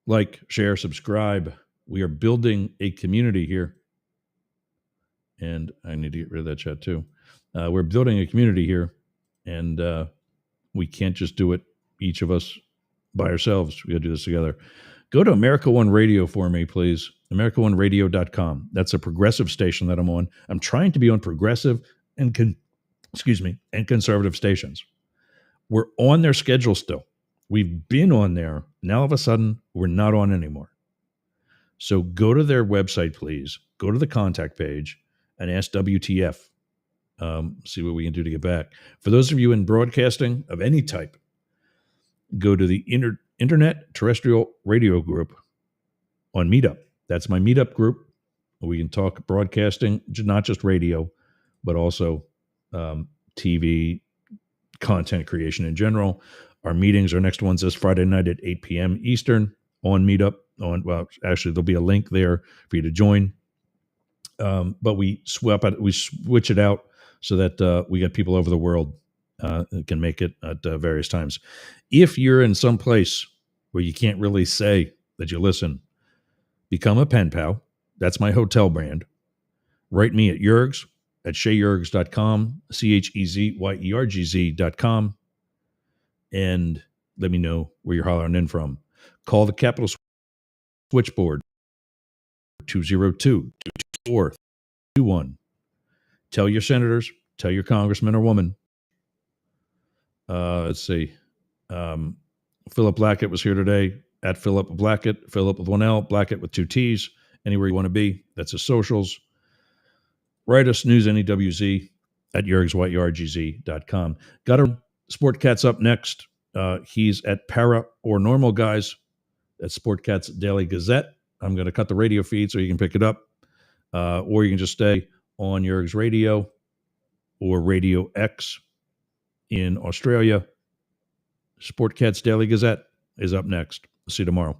Like, share, subscribe. We are building a community here. And I need to get rid of that chat too. We're building a community here, and we can't just do it, each of us, by ourselves. We got to do this together. Go to America One Radio for me, please. AmericaOneRadio.com. That's a progressive station that I'm on. I'm trying to be on progressive and conservative stations. We're on their schedule still. We've been on there. Now, all of a sudden, we're not on anymore. So go to their website, please. Go to the contact page and ask WTF. See what we can do to get back. For those of you in broadcasting of any type, go to the Internet Terrestrial Radio Group on Meetup. That's my Meetup group. We can talk broadcasting, not just radio, but also TV, content creation in general. Our meetings, our next one's this Friday night at 8 p.m. Eastern on Meetup. Actually, there'll be a link there for you to join. But we switch it out so that we get people over the world that can make it at various times. If you're in some place where you can't really say that you listen, become a pen pal. That's my hotel brand. Write me at Yergz at shayergz.com, CHEZYERGZ.com, and let me know where you're hollering in from. Call the Capitol switchboard, 202-224-21. Tell your senators, tell your congressman or woman. Let's see. Philip Blackett was here today, at Philip Blackett, Philip with one L, Blackett with two T's. Anywhere you want to be, that's his socials. Write us, News NEWZ at YergzYergz.com. Got a Sport Cats up next. He's at Para or Normal Guys at Sport Cats Daily Gazette. I'm going to cut the radio feed so you can pick it up, or you can just stay on Yergz Radio or Radio X in Australia. Sport Cats Daily Gazette is up next. See you tomorrow.